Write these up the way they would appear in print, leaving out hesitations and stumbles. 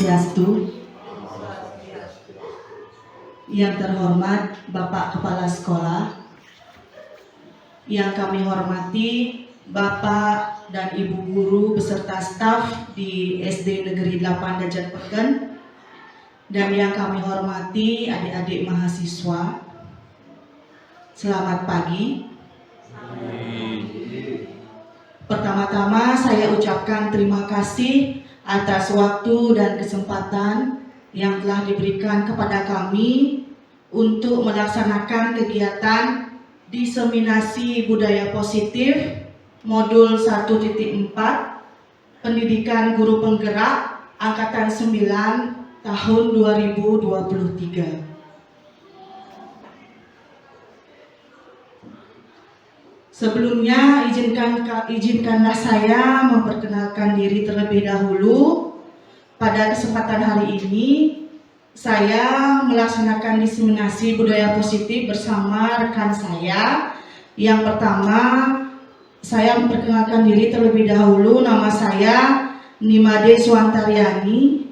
Swastiastu. Yang terhormat Bapak Kepala Sekolah, yang kami hormati Bapak dan Ibu Guru beserta staf di SD Negeri 8 Dajat Peken, dan yang kami hormati adik-adik mahasiswa. Selamat pagi. Pertama-tama saya ucapkan terima kasih atas waktu dan kesempatan yang telah diberikan kepada kami untuk melaksanakan kegiatan diseminasi budaya positif modul 1.4 Pendidikan Guru Penggerak Angkatan 9 tahun 2023. Sebelumnya, izinkanlah saya memperkenalkan diri terlebih dahulu. Pada kesempatan hari ini, saya melaksanakan diseminasi budaya positif bersama rekan saya. Yang pertama, saya memperkenalkan diri terlebih dahulu. Nama saya Nimade Suantaryani,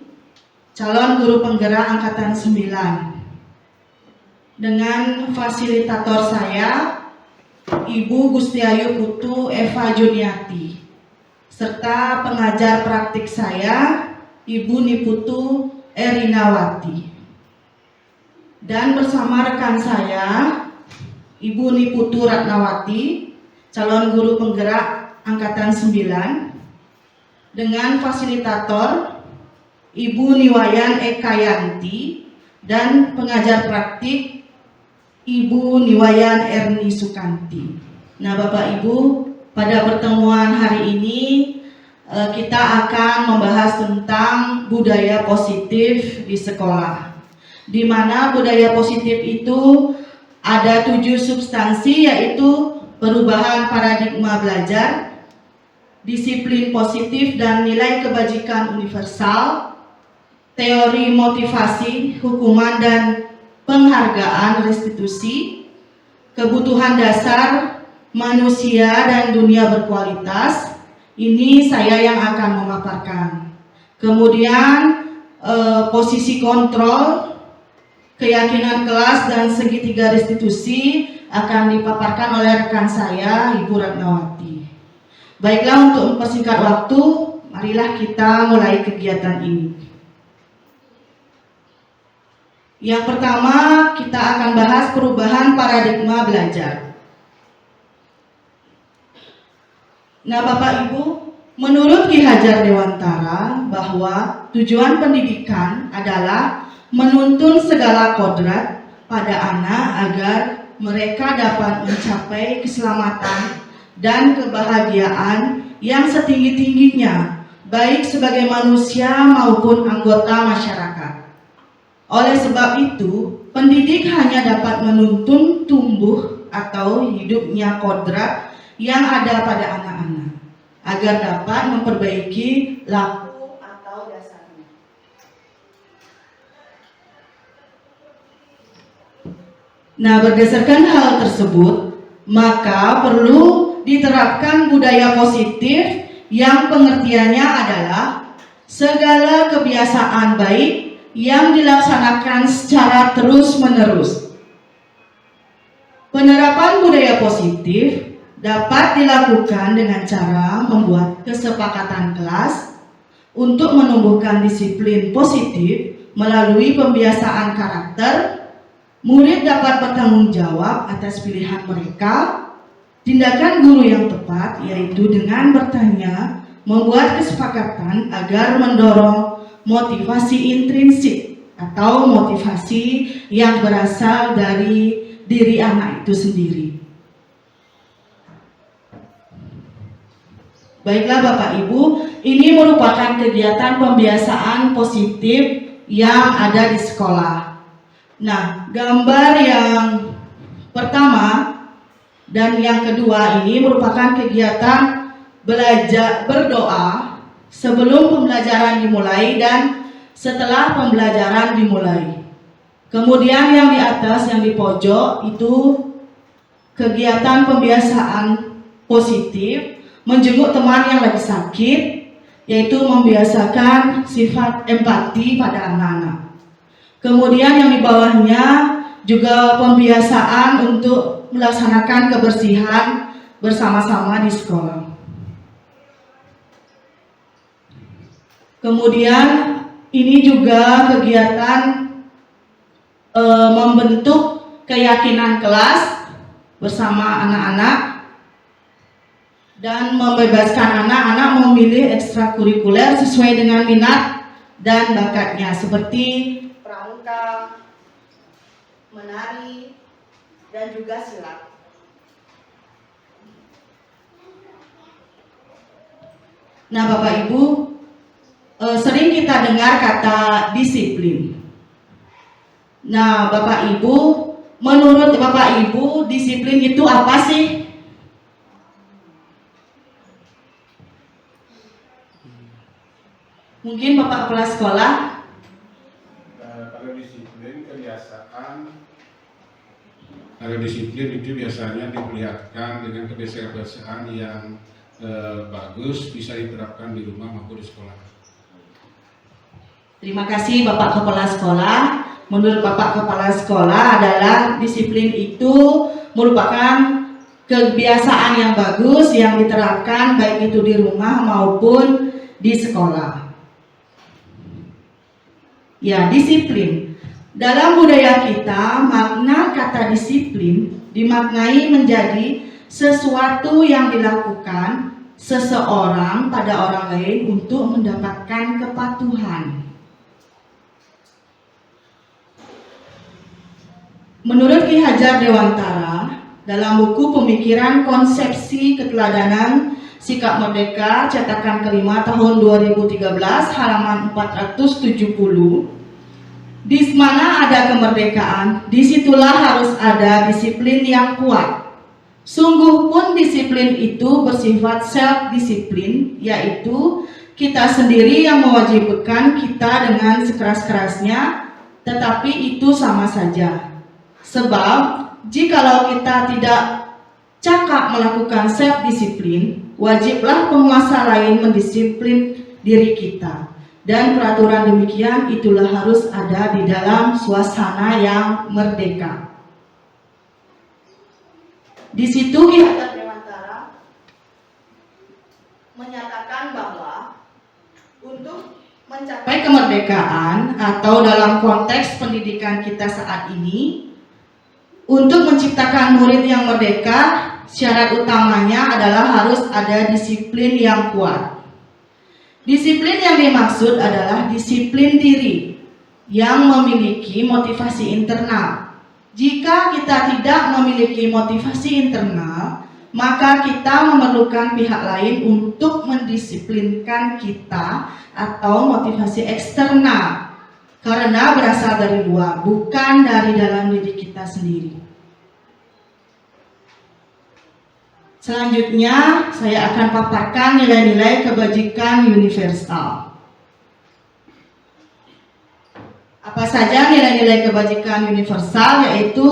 calon guru penggerak Angkatan 9. Dengan fasilitator saya, Ibu Gustiayu Putu Eva Juniati, serta pengajar praktik saya, Ibu Niputu Erinawati. Dan bersama rekan saya, Ibu Niputu Ratnawati, calon guru penggerak Angkatan 9, dengan fasilitator Ibu Niwayan Ekayanti dan pengajar praktik Ibu Niwayan Erni Sukanti. Nah, Bapak Ibu, pada pertemuan hari ini kita akan membahas tentang budaya positif di sekolah, di mana budaya positif itu ada 7 substansi, yaitu perubahan paradigma belajar, disiplin positif dan nilai kebajikan universal, teori motivasi, hukuman dan penghargaan restitusi, kebutuhan dasar manusia dan dunia berkualitas. Ini saya yang akan memaparkan. Kemudian posisi kontrol, keyakinan kelas dan segitiga restitusi akan dipaparkan oleh rekan saya, Ibu Ratnawati. Baiklah, untuk mempersingkat waktu, marilah kita mulai kegiatan ini. Yang pertama, kita akan bahas perubahan paradigma belajar. Nah, Bapak Ibu, menurut Ki Hajar Dewantara bahwa tujuan pendidikan adalah menuntun segala kodrat pada anak agar mereka dapat mencapai keselamatan dan kebahagiaan yang setinggi-tingginya, baik sebagai manusia maupun anggota masyarakat. Oleh sebab itu, pendidik hanya dapat menuntun tumbuh atau hidupnya kodrat yang ada pada anak-anak, agar dapat memperbaiki laku atau dasarnya. Nah, berdasarkan hal tersebut, maka perlu diterapkan budaya positif yang pengertiannya adalah segala kebiasaan baik yang dilaksanakan secara terus-menerus. Penerapan budaya positif dapat dilakukan dengan cara membuat kesepakatan kelas untuk menumbuhkan disiplin positif melalui pembiasaan karakter. Murid dapat bertanggung jawab atas pilihan mereka. Tindakan guru yang tepat yaitu dengan bertanya, membuat kesepakatan agar mendorong motivasi intrinsik atau motivasi yang berasal dari diri anak itu sendiri. Baiklah Bapak Ibu, ini merupakan kegiatan pembiasaan positif yang ada di sekolah. Nah, gambar yang pertama dan yang kedua ini merupakan kegiatan belajar berdoa sebelum pembelajaran dimulai dan setelah pembelajaran dimulai. Kemudian yang di atas, yang di pojok itu kegiatan pembiasaan positif, menjenguk teman yang lagi sakit, yaitu membiasakan sifat empati pada anak-anak. Kemudian yang di bawahnya juga pembiasaan untuk melaksanakan kebersihan bersama-sama di sekolah. Kemudian ini juga kegiatan membentuk keyakinan kelas bersama anak-anak dan membebaskan anak-anak memilih ekstrakurikuler sesuai dengan minat dan bakatnya seperti pramuka, menari, dan juga silat. Nah, Bapak Ibu, sering kita dengar kata disiplin. Nah, Bapak Ibu, menurut Bapak Ibu, disiplin itu apa sih? Mungkin Bapak kepala sekolah. Kalau disiplin kebiasaan, kalau disiplin itu biasanya diperlihatkan dengan kebiasaan-kebiasaan yang bagus, bisa diterapkan di rumah maupun di sekolah. Terima kasih Bapak kepala sekolah. Menurut Bapak kepala sekolah adalah disiplin itu merupakan kebiasaan yang bagus yang diterapkan baik itu di rumah maupun di sekolah. Ya, disiplin. Dalam budaya kita, makna kata disiplin dimaknai menjadi sesuatu yang dilakukan seseorang pada orang lain untuk mendapatkan kepatuhan. Menurut Ki Hajar Dewantara, dalam buku Pemikiran Konsepsi Keteladanan Sikap Merdeka cetakan kelima tahun 2013 halaman 470, di mana ada kemerdekaan, disitulah harus ada disiplin yang kuat. Sungguh pun disiplin itu bersifat self-disiplin, yaitu kita sendiri yang mewajibkan kita dengan sekeras-kerasnya, tetapi itu sama saja. Sebab, jikalau kita tidak cakap melakukan self-disiplin, wajiblah penguasa lain mendisiplin diri kita. Dan peraturan demikian itulah harus ada di dalam suasana yang merdeka. Di situ Ki Hajar Dewantara menyatakan bahwa untuk mencapai kemerdekaan atau dalam konteks pendidikan kita saat ini, untuk menciptakan murid yang merdeka, syarat utamanya adalah harus ada disiplin yang kuat. Disiplin yang dimaksud adalah disiplin diri yang memiliki motivasi internal. Jika kita tidak memiliki motivasi internal, maka kita memerlukan pihak lain untuk mendisiplinkan kita atau motivasi eksternal. Karena berasal dari luar, bukan dari dalam diri kita sendiri. Selanjutnya, saya akan paparkan nilai-nilai kebajikan universal. Apa saja nilai-nilai kebajikan universal? Yaitu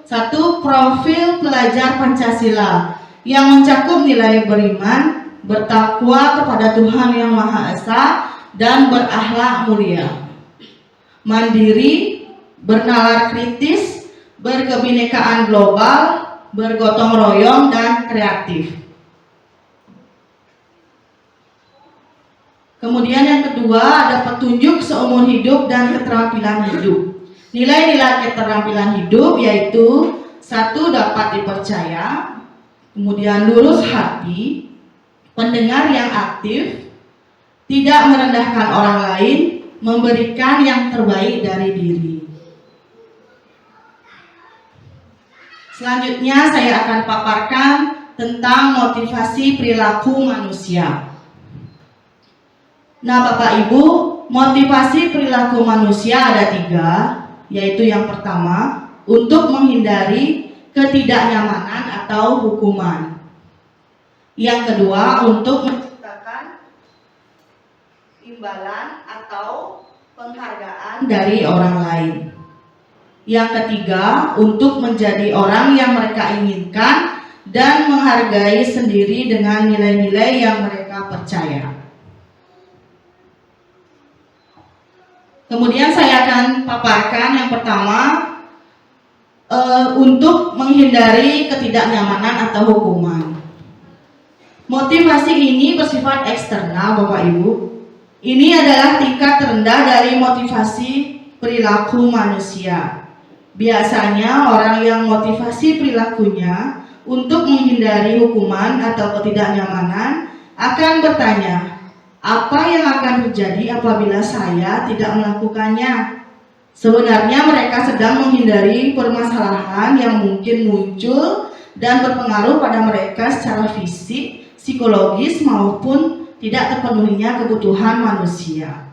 1. Profil pelajar Pancasila yang mencakup nilai beriman, bertakwa kepada Tuhan Yang Maha Esa, dan berakhlak mulia. Mandiri, bernalar kritis, berkebinekaan global, bergotong royong, dan kreatif. Kemudian yang kedua ada petunjuk seumur hidup dan keterampilan hidup. Nilai-nilai keterampilan hidup yaitu 1. Dapat dipercaya, kemudian lurus hati, pendengar yang aktif, tidak merendahkan orang lain, memberikan yang terbaik dari diri. Selanjutnya saya akan paparkan tentang motivasi perilaku manusia. Nah Bapak Ibu, motivasi perilaku manusia ada 3, yaitu yang pertama, untuk menghindari ketidaknyamanan atau hukuman. Yang kedua, untuk menciptakan imbalan atau penghargaan dari orang lain. Yang ketiga, untuk menjadi orang yang mereka inginkan dan menghargai sendiri dengan nilai-nilai yang mereka percaya. Kemudian saya akan paparkan yang pertama, untuk menghindari ketidaknyamanan atau hukuman. Motivasi ini bersifat eksternal, Bapak Ibu. Ini adalah tingkat terendah dari motivasi perilaku manusia. Biasanya orang yang motivasi perilakunya untuk menghindari hukuman atau ketidaknyamanan akan bertanya, apa yang akan terjadi apabila saya tidak melakukannya? Sebenarnya mereka sedang menghindari permasalahan yang mungkin muncul dan berpengaruh pada mereka secara fisik, psikologis maupun tidak terpenuhinya kebutuhan manusia.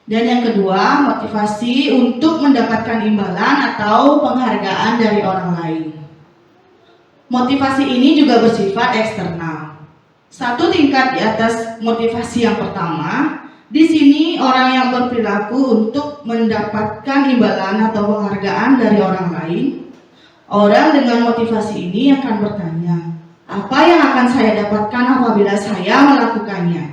Dan yang kedua, motivasi untuk mendapatkan imbalan atau penghargaan dari orang lain. Motivasi ini juga bersifat eksternal. Satu tingkat di atas motivasi yang pertama, di sini orang yang berperilaku untuk mendapatkan imbalan atau penghargaan dari orang lain. Orang dengan motivasi ini akan bertanya, apa yang akan saya dapatkan apabila saya melakukannya?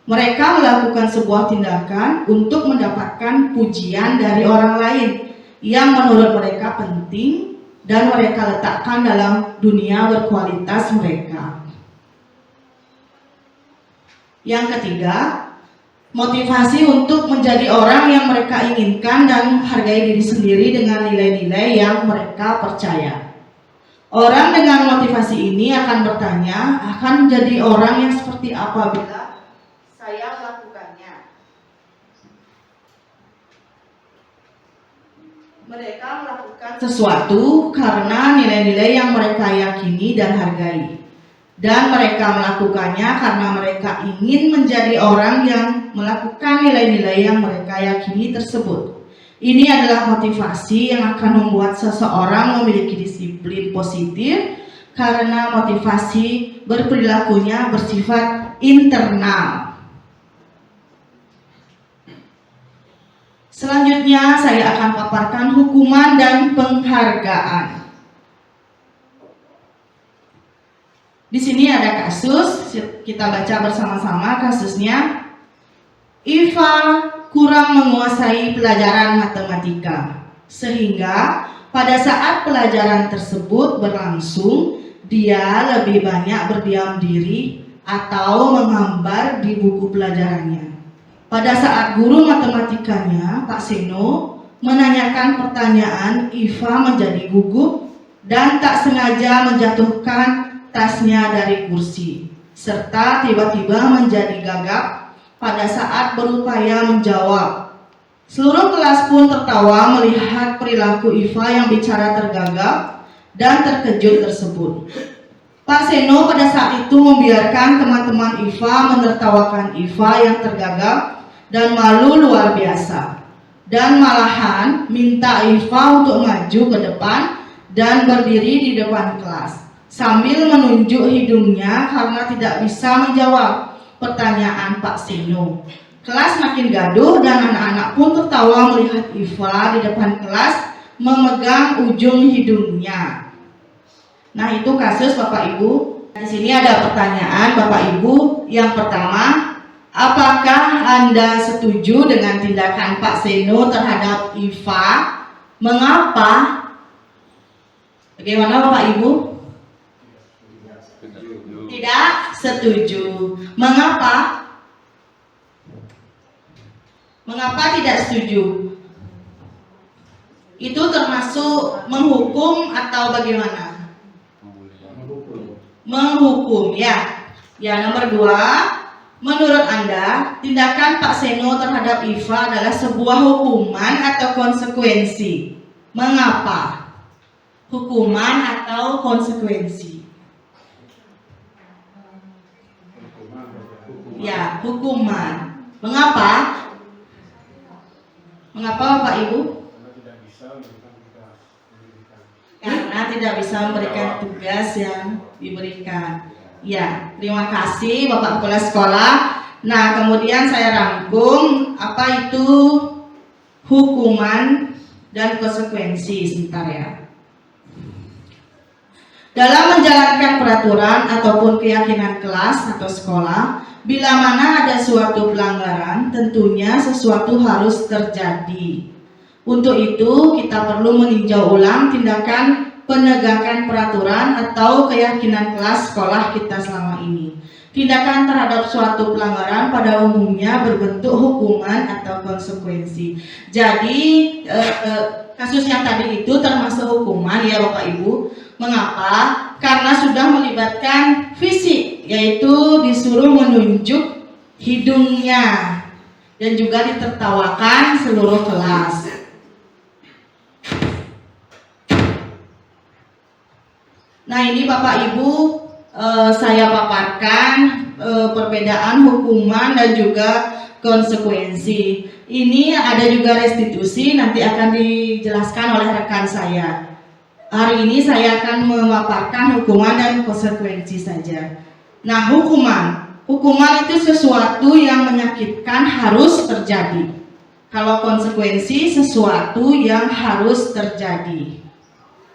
Mereka melakukan sebuah tindakan untuk mendapatkan pujian dari orang lain yang menurut mereka penting dan mereka letakkan dalam dunia berkualitas mereka. Yang ketiga, motivasi untuk menjadi orang yang mereka inginkan dan hargai diri sendiri dengan nilai-nilai yang mereka percaya. Orang dengan motivasi ini akan bertanya, akan menjadi orang yang seperti apa bila saya melakukannya. Mereka melakukan sesuatu karena nilai-nilai yang mereka yakini dan hargai. Dan mereka melakukannya karena mereka ingin menjadi orang yang melakukan nilai-nilai yang mereka yakini tersebut. Ini adalah motivasi yang akan membuat seseorang memiliki disiplin positif karena motivasi berperilakunya bersifat internal. Selanjutnya saya akan paparkan hukuman dan penghargaan. Di sini ada kasus, kita baca bersama-sama kasusnya. Iva kurang menguasai pelajaran matematika, sehingga pada saat pelajaran tersebut berlangsung, dia lebih banyak berdiam diri atau menghambar di buku pelajarannya. Pada saat guru matematikanya, Pak Seno, menanyakan pertanyaan, Iva menjadi gugup dan tak sengaja menjatuhkan tasnya dari kursi, serta tiba-tiba menjadi gagap pada saat berupaya menjawab. Seluruh kelas pun tertawa melihat perilaku Iva yang bicara tergagap dan terkejut tersebut. Pak Seno pada saat itu membiarkan teman-teman Iva menertawakan Iva yang tergagap dan malu luar biasa, dan malahan minta Iva untuk maju ke depan dan berdiri di depan kelas sambil menunjuk hidungnya karena tidak bisa menjawab pertanyaan Pak Seno. Kelas makin gaduh dan anak-anak pun tertawa melihat Iva di depan kelas memegang ujung hidungnya. Nah, itu kasus Bapak Ibu. Di sini ada pertanyaan Bapak Ibu. Yang pertama, apakah Anda setuju dengan tindakan Pak Seno terhadap Iva? Mengapa? Bagaimana Bapak Ibu? Tidak setuju. Mengapa? Mengapa tidak setuju? Itu termasuk menghukum atau bagaimana? Menghukum, ya. Ya, nomor 2. Menurut Anda, tindakan Pak Seno terhadap Iva adalah sebuah hukuman atau konsekuensi? Mengapa? Hukuman atau konsekuensi? Ya, hukuman. Mengapa? Mengapa Bapak Ibu? Karena tidak bisa memberikan tugas yang diberikan. Ya, terima kasih Bapak Kepala Sekolah. Nah, kemudian saya rangkum apa itu hukuman dan konsekuensi sebentar ya. Dalam menjalankan peraturan ataupun keyakinan kelas atau sekolah, bila mana ada suatu pelanggaran, tentunya sesuatu harus terjadi. Untuk itu, kita perlu meninjau ulang tindakan penegakan peraturan atau keyakinan kelas sekolah kita selama ini. Tindakan terhadap suatu pelanggaran pada umumnya berbentuk hukuman atau konsekuensi. Jadi, kasus yang tadi itu termasuk hukuman ya Bapak Ibu. Mengapa? Karena sudah melibatkan fisik, yaitu disuruh menunjuk hidungnya dan juga ditertawakan seluruh kelas. Nah, ini Bapak Ibu saya paparkan perbedaan hukuman dan juga konsekuensi. Ini ada juga restitusi, nanti akan dijelaskan oleh rekan saya. Hari ini saya akan memaparkan hukuman dan konsekuensi saja. Nah, hukuman itu sesuatu yang menyakitkan harus terjadi. Kalau konsekuensi sesuatu yang harus terjadi.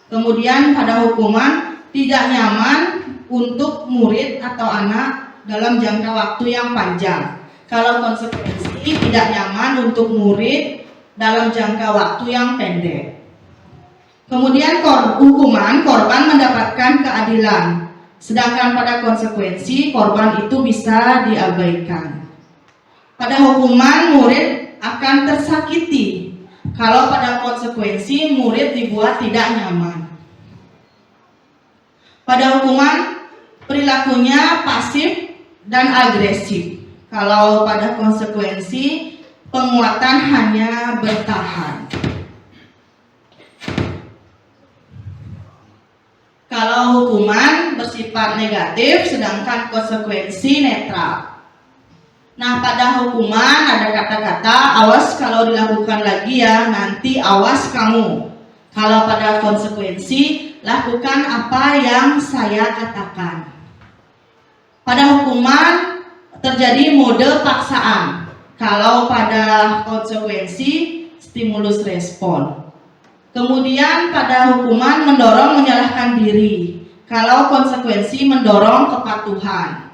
Kemudian pada hukuman tidak nyaman untuk murid atau anak dalam jangka waktu yang panjang. Kalau konsekuensi tidak nyaman untuk murid dalam jangka waktu yang pendek. Kemudian hukuman, korban mendapatkan keadilan. Sedangkan pada konsekuensi, korban itu bisa diabaikan. Pada hukuman, murid akan tersakiti. Kalau pada konsekuensi, murid dibuat tidak nyaman. Pada hukuman, perilakunya pasif dan agresif. Kalau pada konsekuensi, penguatan hanya bertahan. Kalau hukuman bersifat negatif, sedangkan konsekuensi netral. Nah, pada hukuman ada kata-kata awas kalau dilakukan lagi ya, nanti awas kamu. Kalau pada konsekuensi, lakukan apa yang saya katakan. Pada hukuman terjadi mode paksaan. Kalau pada konsekuensi, stimulus respon. Kemudian pada hukuman mendorong menyalahkan diri. Kalau konsekuensi mendorong kepatuhan.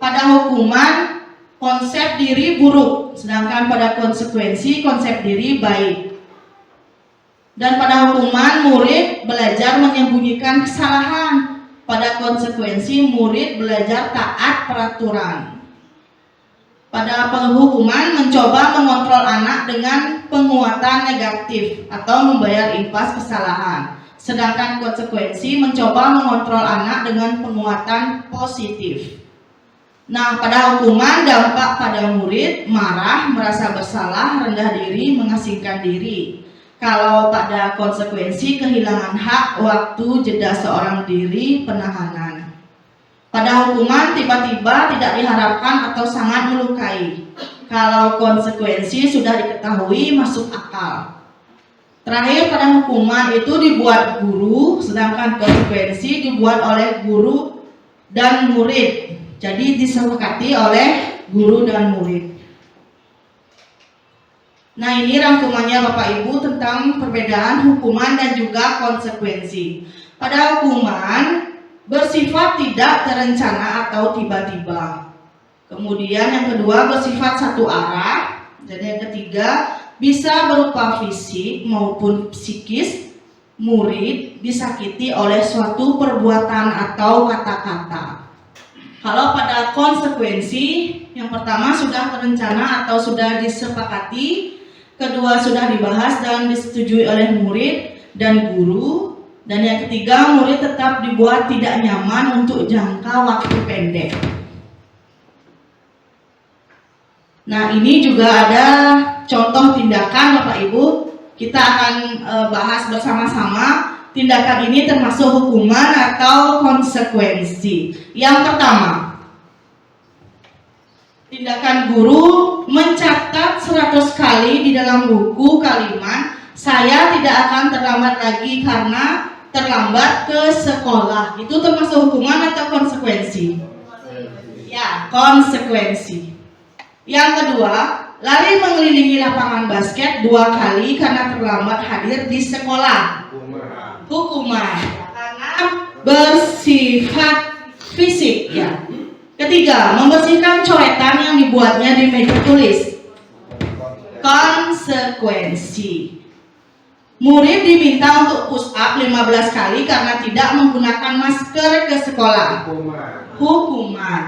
Pada hukuman konsep diri buruk, sedangkan pada konsekuensi konsep diri baik. Dan pada hukuman murid belajar menyembunyikan kesalahan. Pada konsekuensi murid belajar taat peraturan. Pada penghukuman mencoba mengontrol anak dengan penguatan negatif atau membayar impas kesalahan. Sedangkan konsekuensi mencoba mengontrol anak dengan penguatan positif. Nah, pada hukuman dampak pada murid marah, merasa bersalah, rendah diri, mengasingkan diri. Kalau pada konsekuensi kehilangan hak, waktu, jeda seorang diri, penahanan. Pada hukuman tiba-tiba tidak diharapkan atau sangat melukai. Kalau konsekuensi sudah diketahui masuk akal. Terakhir pada hukuman itu dibuat guru, sedangkan konsekuensi dibuat oleh guru dan murid. Jadi disepakati oleh guru dan murid. Nah, ini rangkumannya Bapak Ibu tentang perbedaan hukuman dan juga konsekuensi. Pada hukuman bersifat tidak terencana atau tiba-tiba. Kemudian yang kedua bersifat satu arah. Dan yang ketiga bisa berupa fisik maupun psikis. Murid disakiti oleh suatu perbuatan atau kata-kata. Kalau pada konsekuensi, yang pertama sudah terencana atau sudah disepakati, kedua sudah dibahas dan disetujui oleh murid dan guru. Dan yang ketiga, murid tetap dibuat tidak nyaman untuk jangka waktu pendek. Nah, ini juga ada contoh tindakan Bapak Ibu. Kita akan bahas bersama-sama. Tindakan ini termasuk hukuman atau konsekuensi. Yang pertama, tindakan guru mencatat 100 kali di dalam buku kalimat, saya tidak akan terlambat lagi karena terlambat ke sekolah. Itu termasuk hukuman atau konsekuensi? Ya, konsekuensi. Yang kedua, lari mengelilingi lapangan basket 2 kali karena terlambat hadir di sekolah. Hukuman. Karena bersifat fisik ya. Ketiga, membersihkan coretan yang dibuatnya di meja tulis. Konsekuensi. Murid diminta untuk push up 15 kali karena tidak menggunakan masker ke sekolah. Hukuman.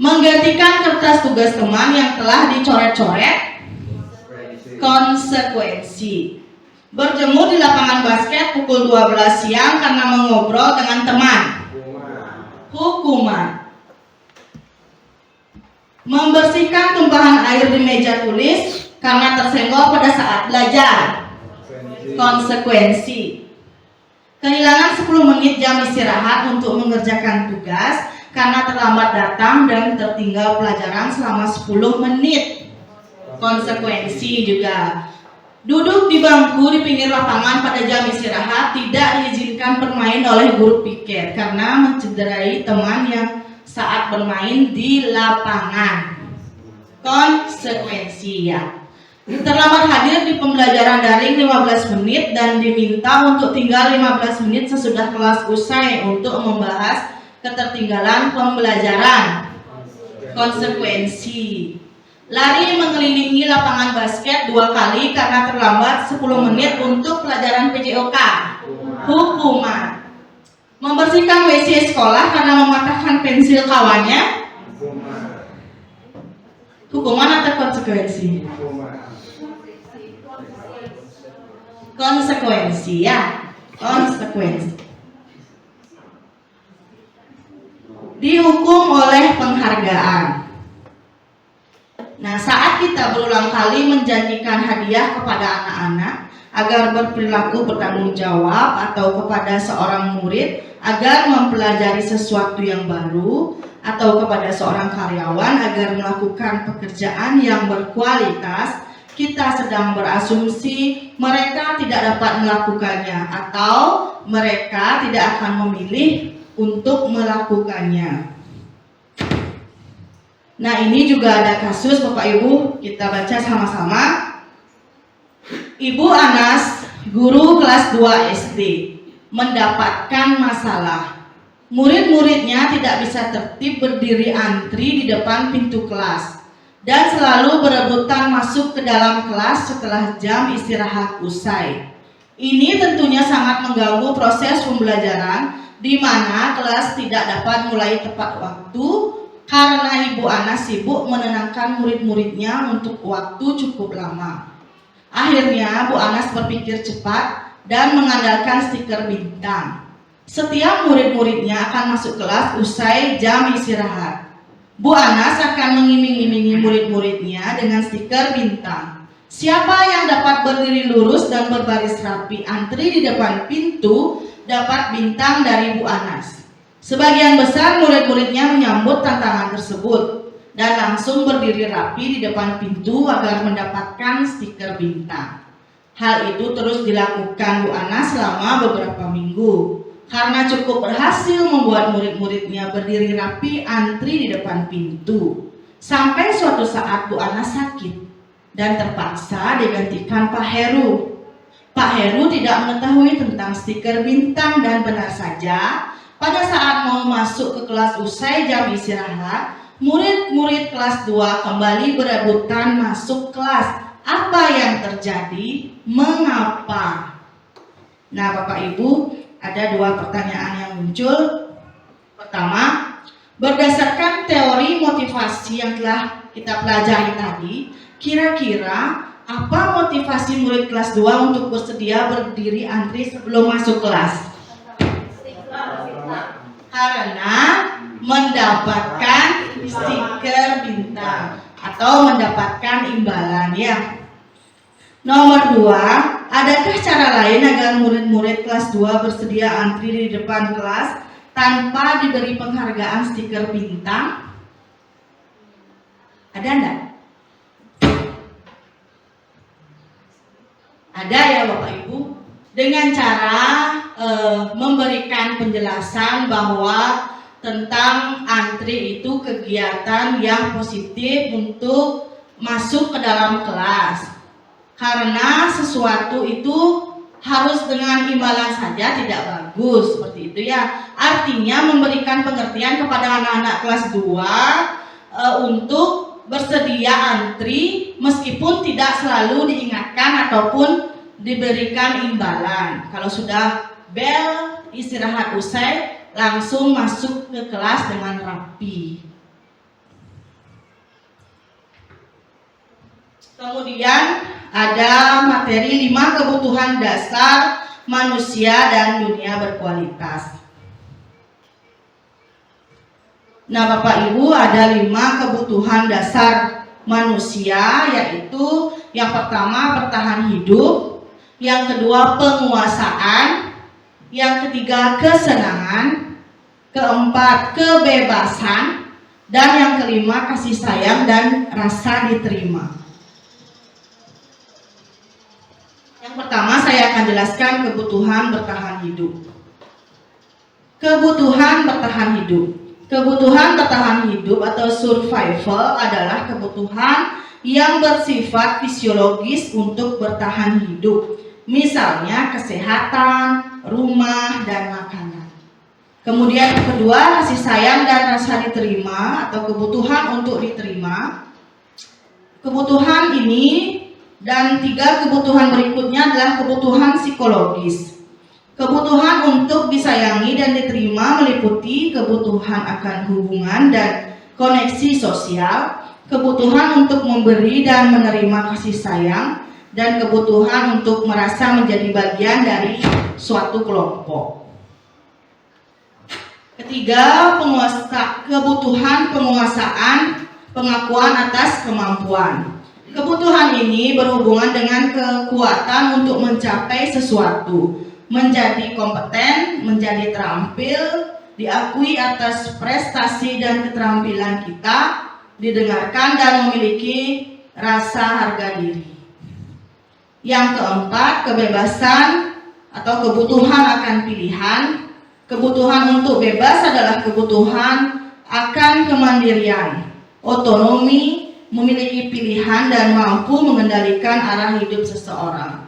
Menggantikan kertas tugas teman yang telah dicoret-coret. Konsekuensi. Berjemur di lapangan basket pukul 12 siang karena mengobrol dengan teman. Hukuman. Membersihkan tumpahan air di meja tulis karena tersenggol pada saat belajar. Konsekuensi. Kehilangan 10 menit jam istirahat untuk mengerjakan tugas karena terlambat datang dan tertinggal pelajaran selama 10 menit. Konsekuensi juga. Duduk di bangku di pinggir lapangan pada jam istirahat tidak diizinkan bermain oleh guru piket karena mencederai teman yang saat bermain di lapangan. Konsekuensi ya. Terlambat hadir di pembelajaran daring 15 menit dan diminta untuk tinggal 15 menit sesudah kelas usai untuk membahas ketertinggalan pembelajaran. Konsekuensi. Lari mengelilingi lapangan basket 2 kali karena terlambat 10 menit untuk pelajaran PJOK. Hukuman. Membersihkan WC sekolah karena mematahkan pensil kawannya. Hukuman atau konsekuensi? Konsekuensi ya. Konsekuensi. Dihukum oleh penghargaan. Nah, saat kita berulang kali menjanjikan hadiah kepada anak-anak agar berperilaku bertanggung jawab atau kepada seorang murid agar mempelajari sesuatu yang baru atau kepada seorang karyawan agar melakukan pekerjaan yang berkualitas, kita sedang berasumsi mereka tidak dapat melakukannya atau mereka tidak akan memilih untuk melakukannya. Nah, ini juga ada kasus Bapak Ibu, kita baca sama-sama. Ibu Anas, guru kelas 2 SD, mendapatkan masalah. Murid-muridnya tidak bisa tertib berdiri antri di depan pintu kelas dan selalu berebutan masuk ke dalam kelas setelah jam istirahat usai. Ini tentunya sangat mengganggu proses pembelajaran di mana kelas tidak dapat mulai tepat waktu karena Ibu Anas sibuk menenangkan murid-muridnya untuk waktu cukup lama. Akhirnya Bu Anas berpikir cepat dan mengandalkan stiker bintang. Setiap murid-muridnya akan masuk kelas usai jam istirahat. Bu Anas akan mengiming-imingi murid-muridnya dengan stiker bintang. Siapa yang dapat berdiri lurus dan berbaris rapi antri di depan pintu dapat bintang dari Bu Anas. Sebagian besar murid-muridnya menyambut tantangan tersebut dan langsung berdiri rapi di depan pintu agar mendapatkan stiker bintang. Hal itu terus dilakukan Bu Anas selama beberapa minggu. Karena cukup berhasil membuat murid-muridnya berdiri rapi antri di depan pintu. Sampai suatu saat Bu Anas sakit dan terpaksa digantikan Pak Heru. Pak Heru tidak mengetahui tentang stiker bintang dan benar saja pada saat mau masuk ke kelas usai jam istirahat, murid-murid kelas 2 kembali berebutan masuk kelas. Apa yang terjadi? Mengapa? Nah, Bapak Ibu, ada 2 pertanyaan yang muncul. Pertama, berdasarkan teori motivasi yang telah kita pelajari tadi, kira-kira apa motivasi murid kelas 2 untuk bersedia berdiri antri sebelum masuk kelas? Karena mendapatkan stiker bintang atau mendapatkan imbalan ya. Nomor 2, adakah cara lain agar murid-murid kelas 2 bersedia antri di depan kelas tanpa diberi penghargaan stiker bintang? Ada enggak? Ada ya Bapak Ibu. Dengan cara memberikan penjelasan bahwa tentang antri itu kegiatan yang positif untuk masuk ke dalam kelas. Karena sesuatu itu harus dengan imbalan saja tidak bagus, seperti itu ya. Artinya memberikan pengertian kepada anak-anak kelas 2 untuk bersedia antri meskipun tidak selalu diingatkan ataupun diberikan imbalan. Kalau sudah bel istirahat usai, langsung masuk ke kelas dengan rapi. Kemudian ada materi 5 kebutuhan dasar manusia dan dunia berkualitas. Nah, Bapak Ibu, ada 5 kebutuhan dasar manusia, yaitu yang pertama bertahan hidup, yang kedua penguasaan, yang ketiga kesenangan, keempat kebebasan, dan yang kelima kasih sayang dan rasa diterima. Yang pertama saya akan jelaskan kebutuhan bertahan hidup. Kebutuhan bertahan hidup. Kebutuhan bertahan hidup atau survival adalah kebutuhan yang bersifat fisiologis untuk bertahan hidup. Misalnya kesehatan, rumah, dan makanan. Kemudian yang kedua, kasih sayang dan rasa diterima atau kebutuhan untuk diterima. Kebutuhan ini dan 3 kebutuhan berikutnya adalah kebutuhan psikologis. Kebutuhan untuk disayangi dan diterima meliputi kebutuhan akan hubungan dan koneksi sosial, kebutuhan untuk memberi dan menerima kasih sayang, dan kebutuhan untuk merasa menjadi bagian dari suatu kelompok. Ketiga, kebutuhan penguasaan, pengakuan atas kemampuan. Kebutuhan ini berhubungan dengan kekuatan untuk mencapai sesuatu, menjadi kompeten, menjadi terampil, diakui atas prestasi dan keterampilan kita, didengarkan dan memiliki rasa harga diri. Yang keempat, kebebasan atau kebutuhan akan pilihan. Kebutuhan untuk bebas adalah kebutuhan akan kemandirian, otonomi, memiliki pilihan dan mampu mengendalikan arah hidup seseorang.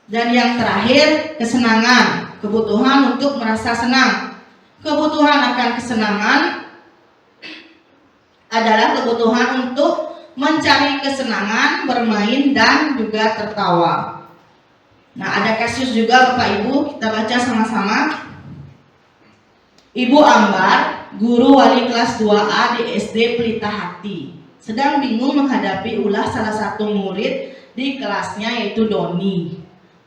Dan yang terakhir, kesenangan, kebutuhan untuk merasa senang. Kebutuhan akan kesenangan adalah kebutuhan untuk mencari kesenangan, bermain, dan juga tertawa. Nah, ada kasus juga Bapak Ibu, kita baca sama-sama. Ibu Ambar, guru wali kelas 2A di SD Pelita Hati, sedang bingung menghadapi ulah salah satu murid di kelasnya, yaitu Doni.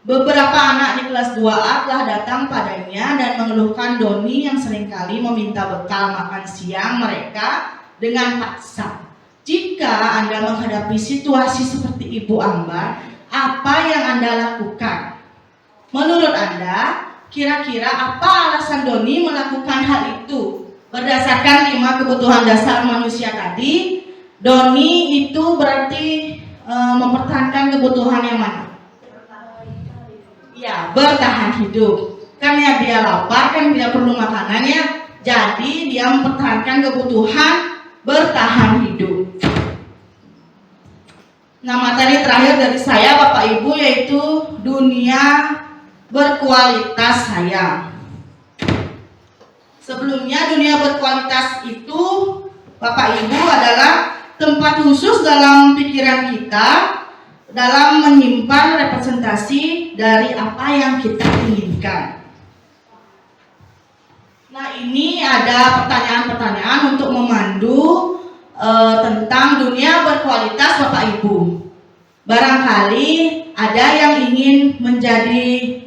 Beberapa anak di kelas 2A telah datang padanya dan mengeluhkan Doni yang seringkali meminta bekal makan siang mereka dengan paksa. Jika Anda menghadapi situasi seperti Ibu Ambar, apa yang Anda lakukan? Menurut Anda, kira-kira apa alasan Doni melakukan hal itu? Berdasarkan 5 kebutuhan dasar manusia tadi, Doni itu berarti mempertahankan kebutuhan yang mana? Ya, bertahan hidup. Karena dia lapar, kan tidak perlu makanannya, jadi dia mempertahankan kebutuhan bertahan hidup. Nah, materi terakhir dari saya Bapak Ibu yaitu dunia berkualitas saya. Sebelumnya, dunia berkualitas itu Bapak Ibu adalah tempat khusus dalam pikiran kita dalam menyimpan representasi dari apa yang kita inginkan. Nah, ini ada pertanyaan-pertanyaan untuk memandu tentang dunia berkualitas Bapak Ibu. Barangkali ada yang ingin menjadi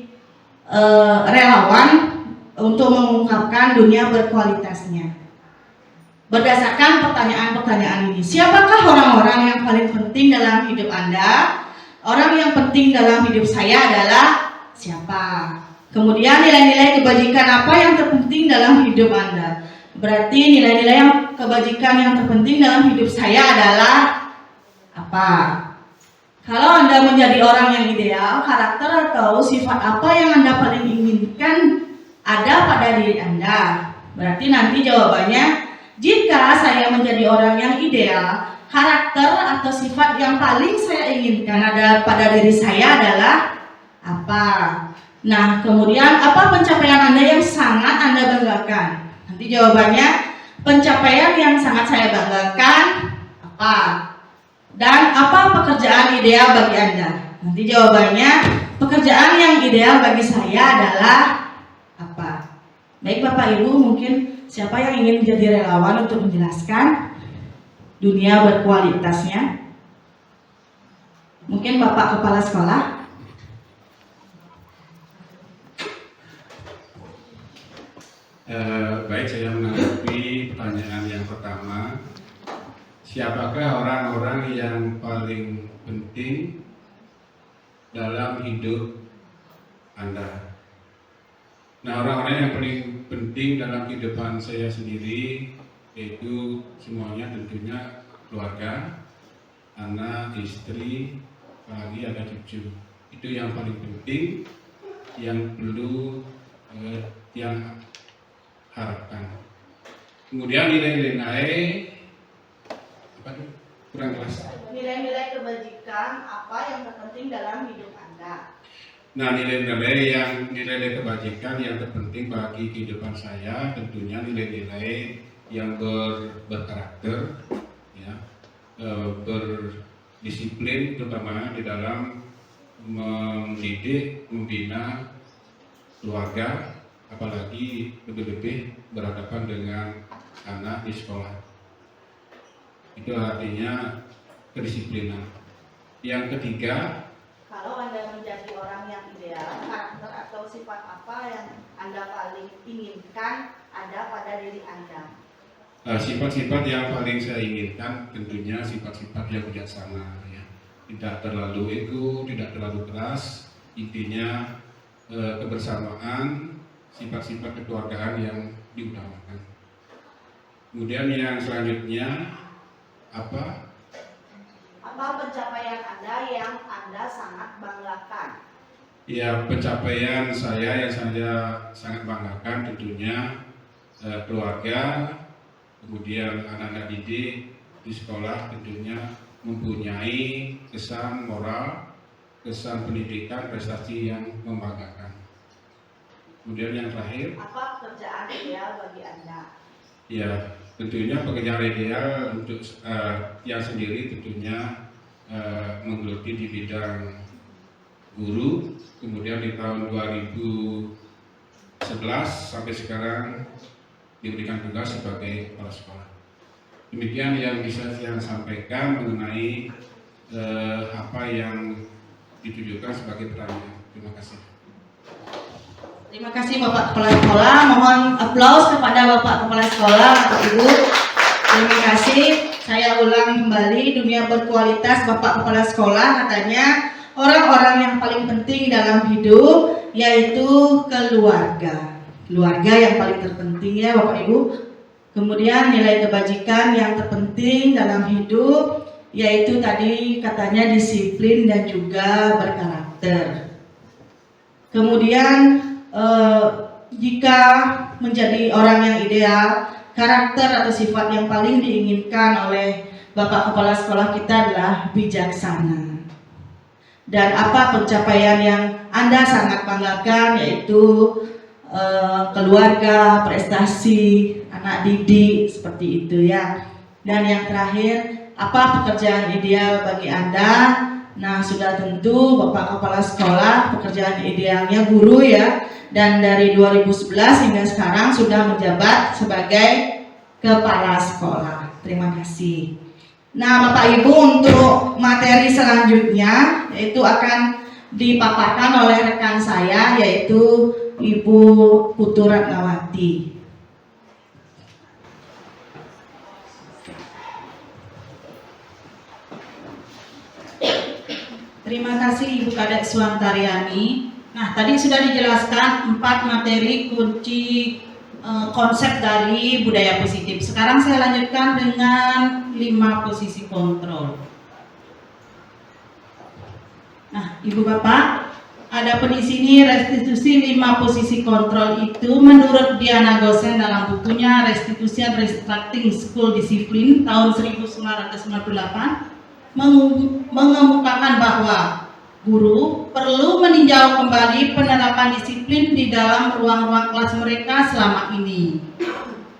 relawan untuk mengungkapkan dunia berkualitasnya. Berdasarkan pertanyaan-pertanyaan ini, siapakah orang-orang yang paling penting dalam hidup Anda? Orang yang penting dalam hidup saya adalah siapa? Kemudian nilai-nilai kebajikan apa yang terpenting dalam hidup Anda? Berarti nilai-nilai yang kebajikan yang terpenting dalam hidup saya adalah apa? Kalau Anda menjadi orang yang ideal, karakter atau sifat apa yang Anda paling inginkan ada pada diri Anda? Berarti nanti jawabannya, jika saya menjadi orang yang ideal, karakter atau sifat yang paling saya inginkan ada pada diri saya adalah apa? Nah, kemudian apa pencapaian Anda yang sangat Anda banggakan? Nanti jawabannya, pencapaian yang sangat saya banggakan apa? Dan apa pekerjaan ideal bagi Anda? Nanti jawabannya, pekerjaan yang ideal bagi saya adalah apa? Baik Bapak Ibu, mungkin siapa yang ingin menjadi relawan untuk menjelaskan dunia berkualitasnya? Mungkin Bapak Kepala Sekolah. Baik, saya menanggapi pertanyaan yang pertama. Siapakah orang-orang yang paling penting dalam hidup Anda? Nah, orang-orang yang paling penting dalam kehidupan saya sendiri yaitu semuanya tentunya keluarga, anak, istri, apalagi ada cucu. Itu yang paling penting, yang perlu yang harapkan. Kemudian nilai-nilai kurang jelas. Nilai-nilai kebajikan apa yang terpenting dalam hidup Anda? Nah, nilai-nilai kebajikan yang terpenting bagi kehidupan saya tentunya nilai-nilai yang berkarakter, ya, berdisiplin, terutama di dalam mendidik, membina keluarga, apalagi lebih-lebih berhadapan dengan anak di sekolah. Itu artinya kedisiplinan. Yang ketiga, kalau Anda menjadi orang yang ideal, karakter atau sifat apa yang Anda paling inginkan ada pada diri Anda? Sifat-sifat yang paling saya inginkan tentunya sifat-sifat yang bijaksana, ya. Tidak terlalu ego, tidak terlalu keras. Intinya kebersamaan, sifat-sifat kekeluargaan yang diutamakan. Kemudian yang selanjutnya apa pencapaian Anda yang Anda sangat banggakan? Ya, pencapaian saya yang saya sangat banggakan tentunya keluarga, kemudian anak-anak didik di sekolah tentunya mempunyai kesan moral, kesan pendidikan, prestasi yang membanggakan. Kemudian yang terakhir, apa pekerjaan ideal bagi Anda? Ya, tentunya pekerjaan ideal untuk yang sendiri tentunya menggeluti di bidang guru. Kemudian di tahun 2011 sampai sekarang diberikan tugas sebagai kepala sekolah. Demikian yang bisa saya sampaikan mengenai apa yang ditujukan sebagai pertanyaan. Terima kasih. Terima kasih Bapak Kepala Sekolah. Mohon aplaus kepada Bapak Kepala Sekolah, Bapak Ibu. Terima kasih. Saya ulang kembali, dunia berkualitas Bapak Kepala Sekolah katanya orang-orang yang paling penting dalam hidup yaitu keluarga. Keluarga yang paling terpenting ya Bapak Ibu. Kemudian nilai kebajikan yang terpenting dalam hidup yaitu tadi katanya disiplin dan juga berkarakter. Kemudian jika menjadi orang yang ideal, karakter atau sifat yang paling diinginkan oleh Bapak Kepala Sekolah kita adalah bijaksana. Dan apa pencapaian yang Anda sangat banggakan yaitu keluarga, prestasi, anak didik, seperti itu ya. Dan yang terakhir, apa pekerjaan ideal bagi Anda? Nah, sudah tentu Bapak Kepala Sekolah pekerjaan idealnya guru ya. Dan dari 2011 hingga sekarang sudah menjabat sebagai kepala sekolah. Terima kasih. Nah, Bapak Ibu, untuk materi selanjutnya yaitu akan dipaparkan oleh rekan saya yaitu Ibu Putu Ratnawati. Terima kasih Ibu Kadek Suantariani. Nah, tadi sudah dijelaskan 4 materi kunci konsep dari budaya positif. Sekarang saya lanjutkan dengan 5 posisi kontrol. Nah, Ibu Bapak, ada di sini restitusi 5 posisi kontrol itu menurut Diana Gosen dalam bukunya Restitusi and Restructuring School Discipline tahun 1998 mengemukakan bahwa Guru perlu meninjau kembali penerapan disiplin di dalam ruang-ruang kelas mereka selama ini.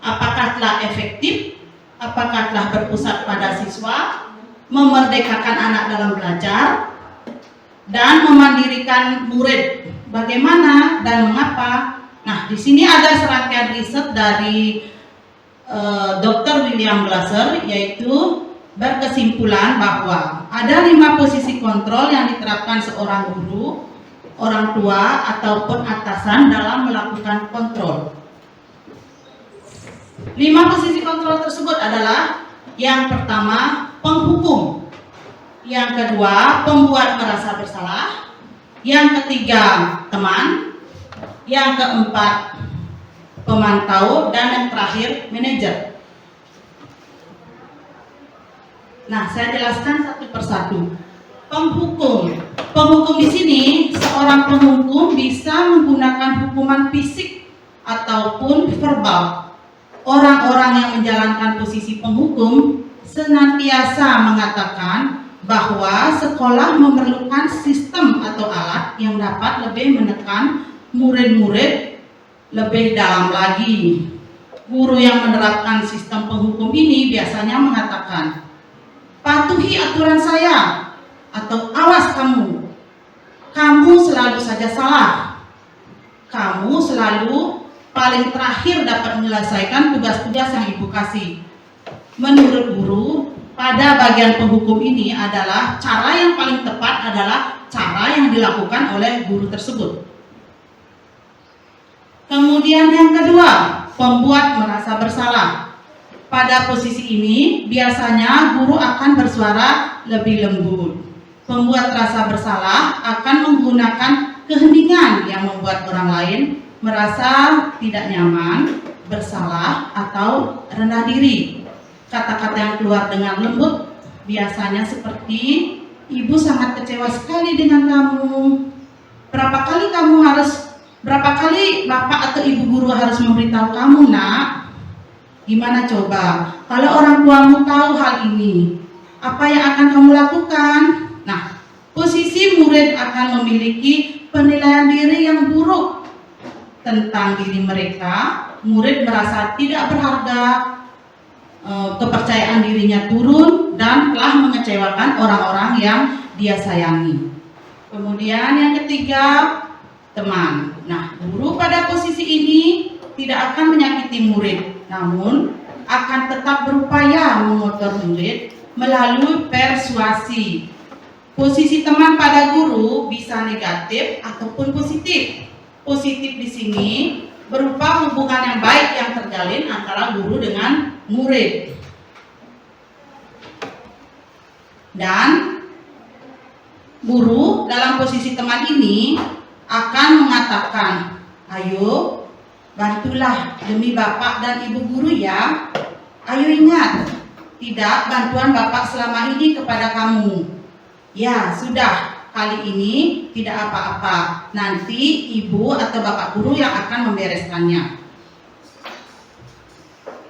Apakah telah efektif? Apakah telah berpusat pada siswa, memerdekakan anak dalam belajar, dan memandirikan murid? Bagaimana dan mengapa? Nah, di sini ada serangkaian riset dari Dr. William Glasser, yaitu berkesimpulan bahwa ada 5 posisi kontrol yang diterapkan seorang guru, orang tua, ataupun atasan dalam melakukan kontrol. 5 posisi kontrol tersebut adalah: yang pertama, penghukum; yang kedua, pembuat merasa bersalah; yang ketiga, teman; yang keempat, pemantau; dan yang terakhir, manajer. Nah, saya jelaskan satu persatu. Penghukum. Penghukum di sini, seorang penghukum bisa menggunakan hukuman fisik ataupun verbal. Orang-orang yang menjalankan posisi penghukum senantiasa mengatakan bahwa sekolah memerlukan sistem atau alat yang dapat lebih menekan murid-murid lebih dalam lagi. Guru yang menerapkan sistem penghukum ini biasanya mengatakan, "Patuhi aturan saya," atau "Awas kamu, kamu selalu saja salah, kamu selalu paling terakhir dapat menyelesaikan tugas-tugas yang ibu kasih." Menurut guru, pada bagian penghukum ini adalah cara yang paling tepat adalah cara yang dilakukan oleh guru tersebut. Kemudian yang kedua, pembuat merasa bersalah. Pada posisi ini, biasanya guru akan bersuara lebih lembut. Pembuat rasa bersalah akan menggunakan keheningan yang membuat orang lain merasa tidak nyaman, bersalah, atau rendah diri. Kata-kata yang keluar dengan lembut biasanya seperti, "Ibu sangat kecewa sekali dengan kamu. Berapa kali bapak atau ibu guru harus memberitahu kamu, nak? Gimana coba kalau orang tuamu tahu hal ini? Apa yang akan kamu lakukan?" Nah, posisi murid akan memiliki penilaian diri yang buruk tentang diri mereka. Murid merasa tidak berharga, kepercayaan dirinya turun, dan telah mengecewakan orang-orang yang dia sayangi. Kemudian yang ketiga, teman. Nah, guru pada posisi ini tidak akan menyakiti murid, namun akan tetap berupaya mengotor murid melalui persuasi. Posisi teman pada guru bisa negatif ataupun positif. Positif di sini berupa hubungan yang baik yang terjalin antara guru dengan murid. Dan guru dalam posisi teman ini akan mengatakan, "Ayo, bantulah demi bapak dan ibu guru ya. Ayo ingat, tidak bantuan bapak selama ini kepada kamu. Ya, sudah. Kali ini tidak apa-apa, nanti ibu atau bapak guru yang akan membereskannya."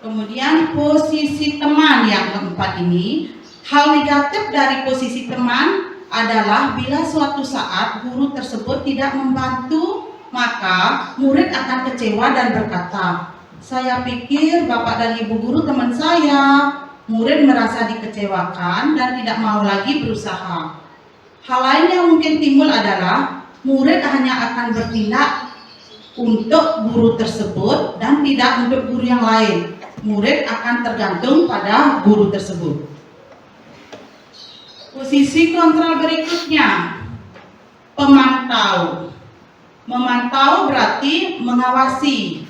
Kemudian posisi teman yang keempat ini, hal negatif dari posisi teman adalah bila suatu saat guru tersebut tidak membantu, maka murid akan kecewa dan berkata, "Saya pikir bapak dan ibu guru teman saya." Murid merasa dikecewakan dan tidak mau lagi berusaha. Hal lain yang mungkin timbul adalah murid hanya akan bertindak untuk guru tersebut dan tidak untuk guru yang lain. Murid akan tergantung pada guru tersebut. Posisi kontrol berikutnya, pemantau. Memantau berarti mengawasi.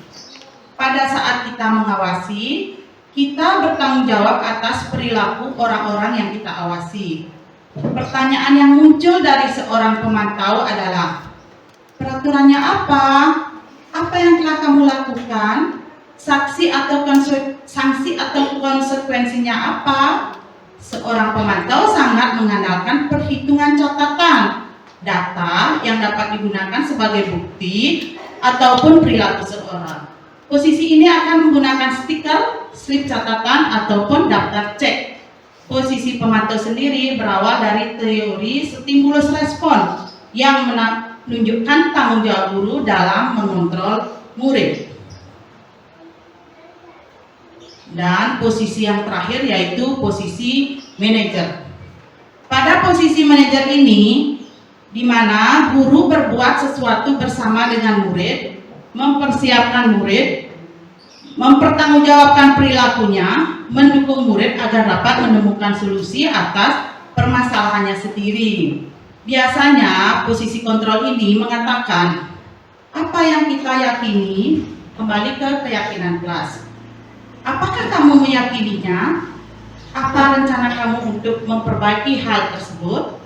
Pada saat kita mengawasi, kita bertanggung jawab atas perilaku orang-orang yang kita awasi. Pertanyaan yang muncul dari seorang pemantau adalah, peraturannya apa? Apa yang telah kamu lakukan? Sanksi atau konsekuensinya apa? Seorang pemantau sangat mengandalkan perhitungan catatan, data yang dapat digunakan sebagai bukti ataupun perilaku seorang. Posisi ini akan menggunakan stiker, slip catatan, ataupun daftar cek. Posisi pemantau sendiri berawal dari teori stimulus respon yang menunjukkan tanggung jawab guru dalam mengontrol murid. Dan posisi yang terakhir yaitu posisi manajer. Pada posisi manajer ini, di mana guru berbuat sesuatu bersama dengan murid, mempersiapkan murid, mempertanggungjawabkan perilakunya, mendukung murid agar dapat menemukan solusi atas permasalahannya sendiri. Biasanya posisi kontrol ini mengatakan apa yang kita yakini, kembali ke keyakinan kelas. Apakah kamu meyakininya? Apa rencana kamu untuk memperbaiki hal tersebut?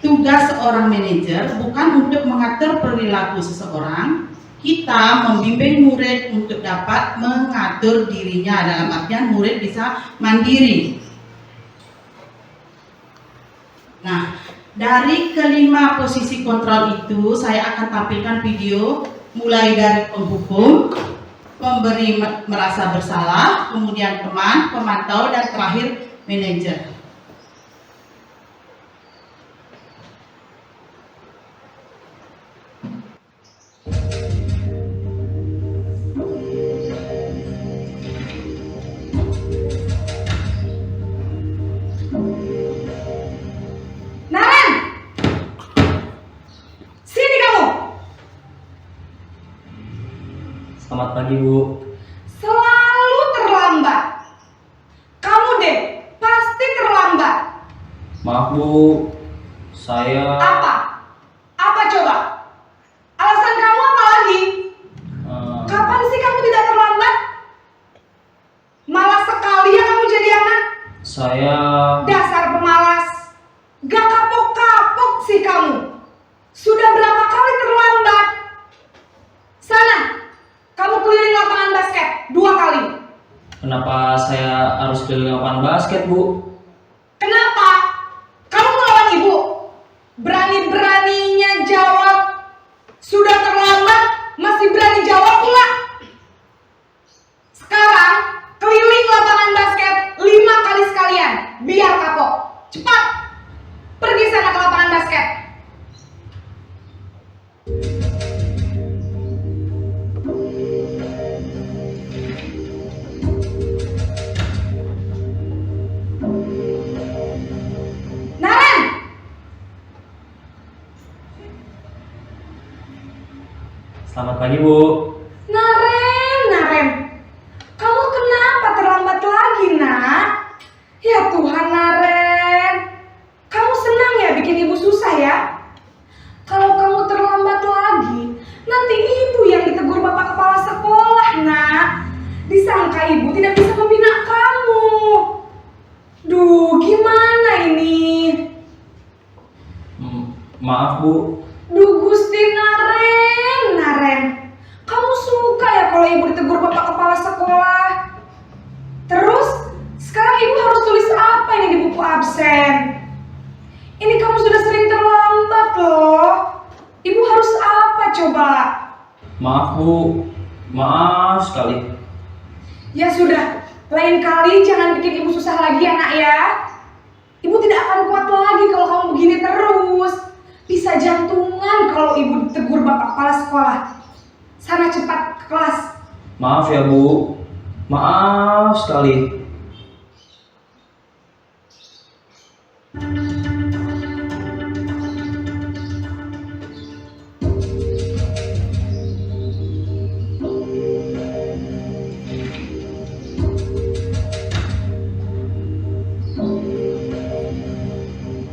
Tugas seorang manajer bukan untuk mengatur perilaku seseorang. Kita membimbing murid untuk dapat mengatur dirinya, dalam artian murid bisa mandiri. Nah, dari kelima posisi kontrol itu saya akan tampilkan video mulai dari penghukum, pemberi merasa bersalah, kemudian teman, pemantau, dan terakhir manajer. Selamat pagi, Bu. Selalu terlambat. Kamu deh, pasti terlambat. Maaf, Bu. Saya Apa? Apa coba? Alasan kamu apa lagi? Kapan sih kamu tidak terlambat? Malas sekali ya kamu jadi anak. saya Dasar pemalas. Gak kapok-kapok sih kamu. Sudah berapa kali terlambat? Sana, kamu keliling lapangan basket 2 kali. Kenapa saya harus keliling lapangan basket, Bu? Kenapa? Kamu melawan ibu? Berani-beraninya jawab. Sudah terlambat, masih berani jawab pula. Sekarang, keliling lapangan basket 5 kali sekalian. Biar kapok. Cepat. Pergi sana ke lapangan basket. Naren! Selamat pagi, Bu. Naren. Kamu kenapa terlambat lagi, nak? Ya Tuhan, Naren. Kamu senang ya bikin ibu susah ya? Kalau kamu terlambat lagi, nanti ibu yang ditegur bapak kepala sekolah, nak. Disangka ibu tidak bisa membina kamu. Duh, gimana ini? Maaf, Bu. Duh Gusti, Naren. Kamu suka ya kalau ibu ditegur bapak kepala sekolah? Terus, sekarang ibu harus tulis apa ini di buku absen? Ini kamu sudah sering terlambat loh. Ibu harus apa coba? Maaf, Bu. Maaf sekali. Ya sudah, lain kali jangan bikin ibu susah lagi ya nak ya. Ibu tidak akan kuat lagi kalau kamu begini terus. Bisa jantungan kalau ibu ditegur bapak kepala sekolah. Sana cepat ke kelas. Maaf ya, Bu. Maaf sekali.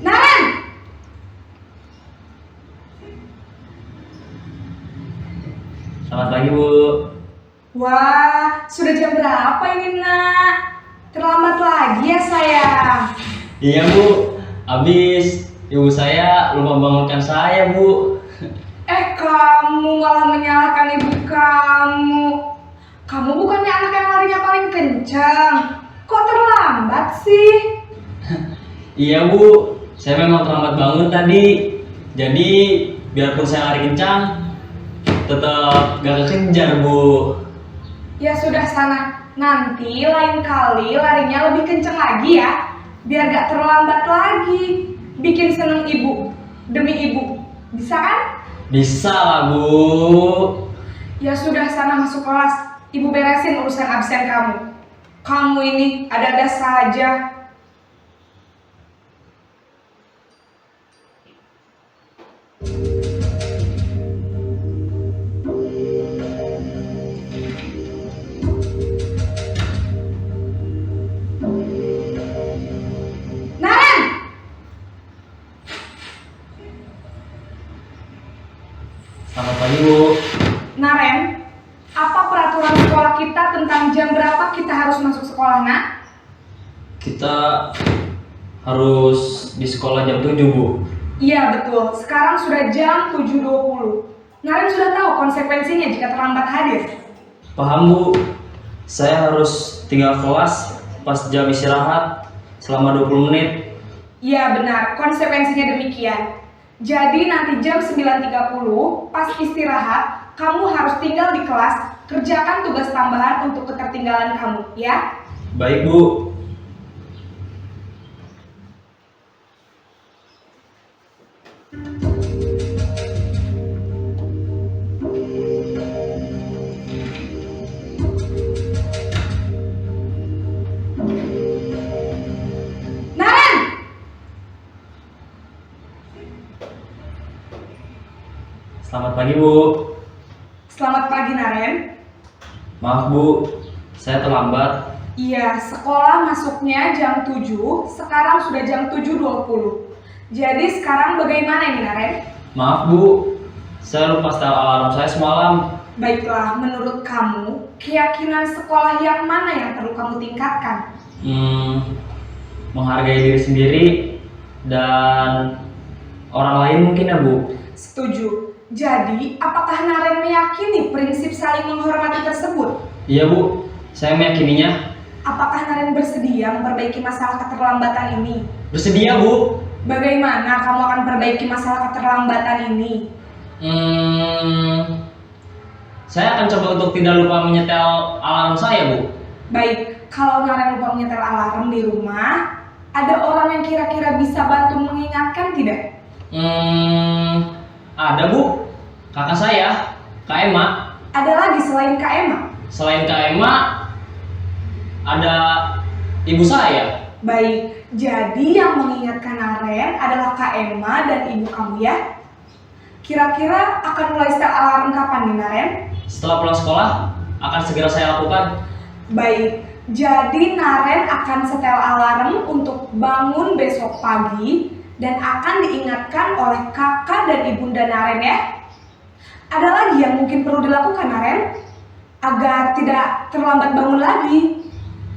Naren! Selamat pagi, Bu. Wah, sudah jam berapa ini nak? Terlambat lagi ya sayang. Iya, Bu. Habis ibu saya lupa bangunkan saya, Bu. Kamu malah menyalahkan ibu kamu. Kamu bukannya anak yang larinya paling kencang. Kok terlambat sih? Iya, Bu. Saya memang terlambat bangun tadi. Jadi, biarpun saya lari kencang, tetap gak kekejar, Bu. Ya sudah sana. Nanti lain kali larinya lebih kencang lagi ya. biar gak terlambat lagi. Bikin seneng ibu, demi ibu. Bisa kan? Bisa lah, Bu. Ya sudah, sana masuk kelas. Ibu beresin urusan absen kamu. Kamu ini ada-ada saja. Naren! Selamat pagi, Bu. Naren, apa peraturan sekolah kita tentang jam berapa kita harus masuk sekolah, nak? Kita harus di sekolah jam 7, Bu. Iya betul, sekarang sudah jam 7.20. Naren sudah tahu konsekuensinya jika terlambat hadir. Paham, Bu. Saya harus tinggal kelas pas jam istirahat selama 20 menit. Iya benar, konsekuensinya demikian. Jadi nanti jam 9.30 pas istirahat, kamu harus tinggal di kelas, kerjakan tugas tambahan untuk ketertinggalan kamu, ya? Baik, Bu. Naren! Selamat pagi, Bu. Selamat pagi, Naren. Maaf, Bu. Saya terlambat. Iya, sekolah masuknya jam 7, sekarang sudah jam 7.20. Jadi sekarang bagaimana ini, Naren? Maaf, Bu. Saya lupa setel alarm saya semalam. Baiklah, menurut kamu, keyakinan sekolah yang mana yang perlu kamu tingkatkan? Menghargai diri sendiri dan orang lain mungkin ya, Bu. Setuju. Jadi, apakah Naren meyakini prinsip saling menghormati tersebut? Iya, Bu. Saya meyakininya. Apakah Naren bersedia memperbaiki masalah keterlambatan ini? Bersedia, Bu. Bagaimana kamu akan perbaiki masalah keterlambatan ini? Saya akan coba untuk tidak lupa menyetel alarm saya, Bu. Baik, kalau Naren lupa menyetel alarm di rumah, ada orang yang kira-kira bisa bantu mengingatkan tidak? Ada, Bu. Kakak saya, Kak Emma. Ada lagi selain Kak Emma? Selain Kak Emma, ada ibu saya. Baik, jadi yang mengingatkan Naren adalah Kak Emma dan ibu kamu ya? Kira-kira akan mulai setel alarm kapan nih, Naren? Setelah pulang sekolah, akan segera saya lakukan. Baik, jadi Naren akan setel alarm untuk bangun besok pagi dan akan diingatkan oleh kakak dan ibunda Naren ya. Ada lagi yang mungkin perlu dilakukan, Naren, agar tidak terlambat bangun lagi?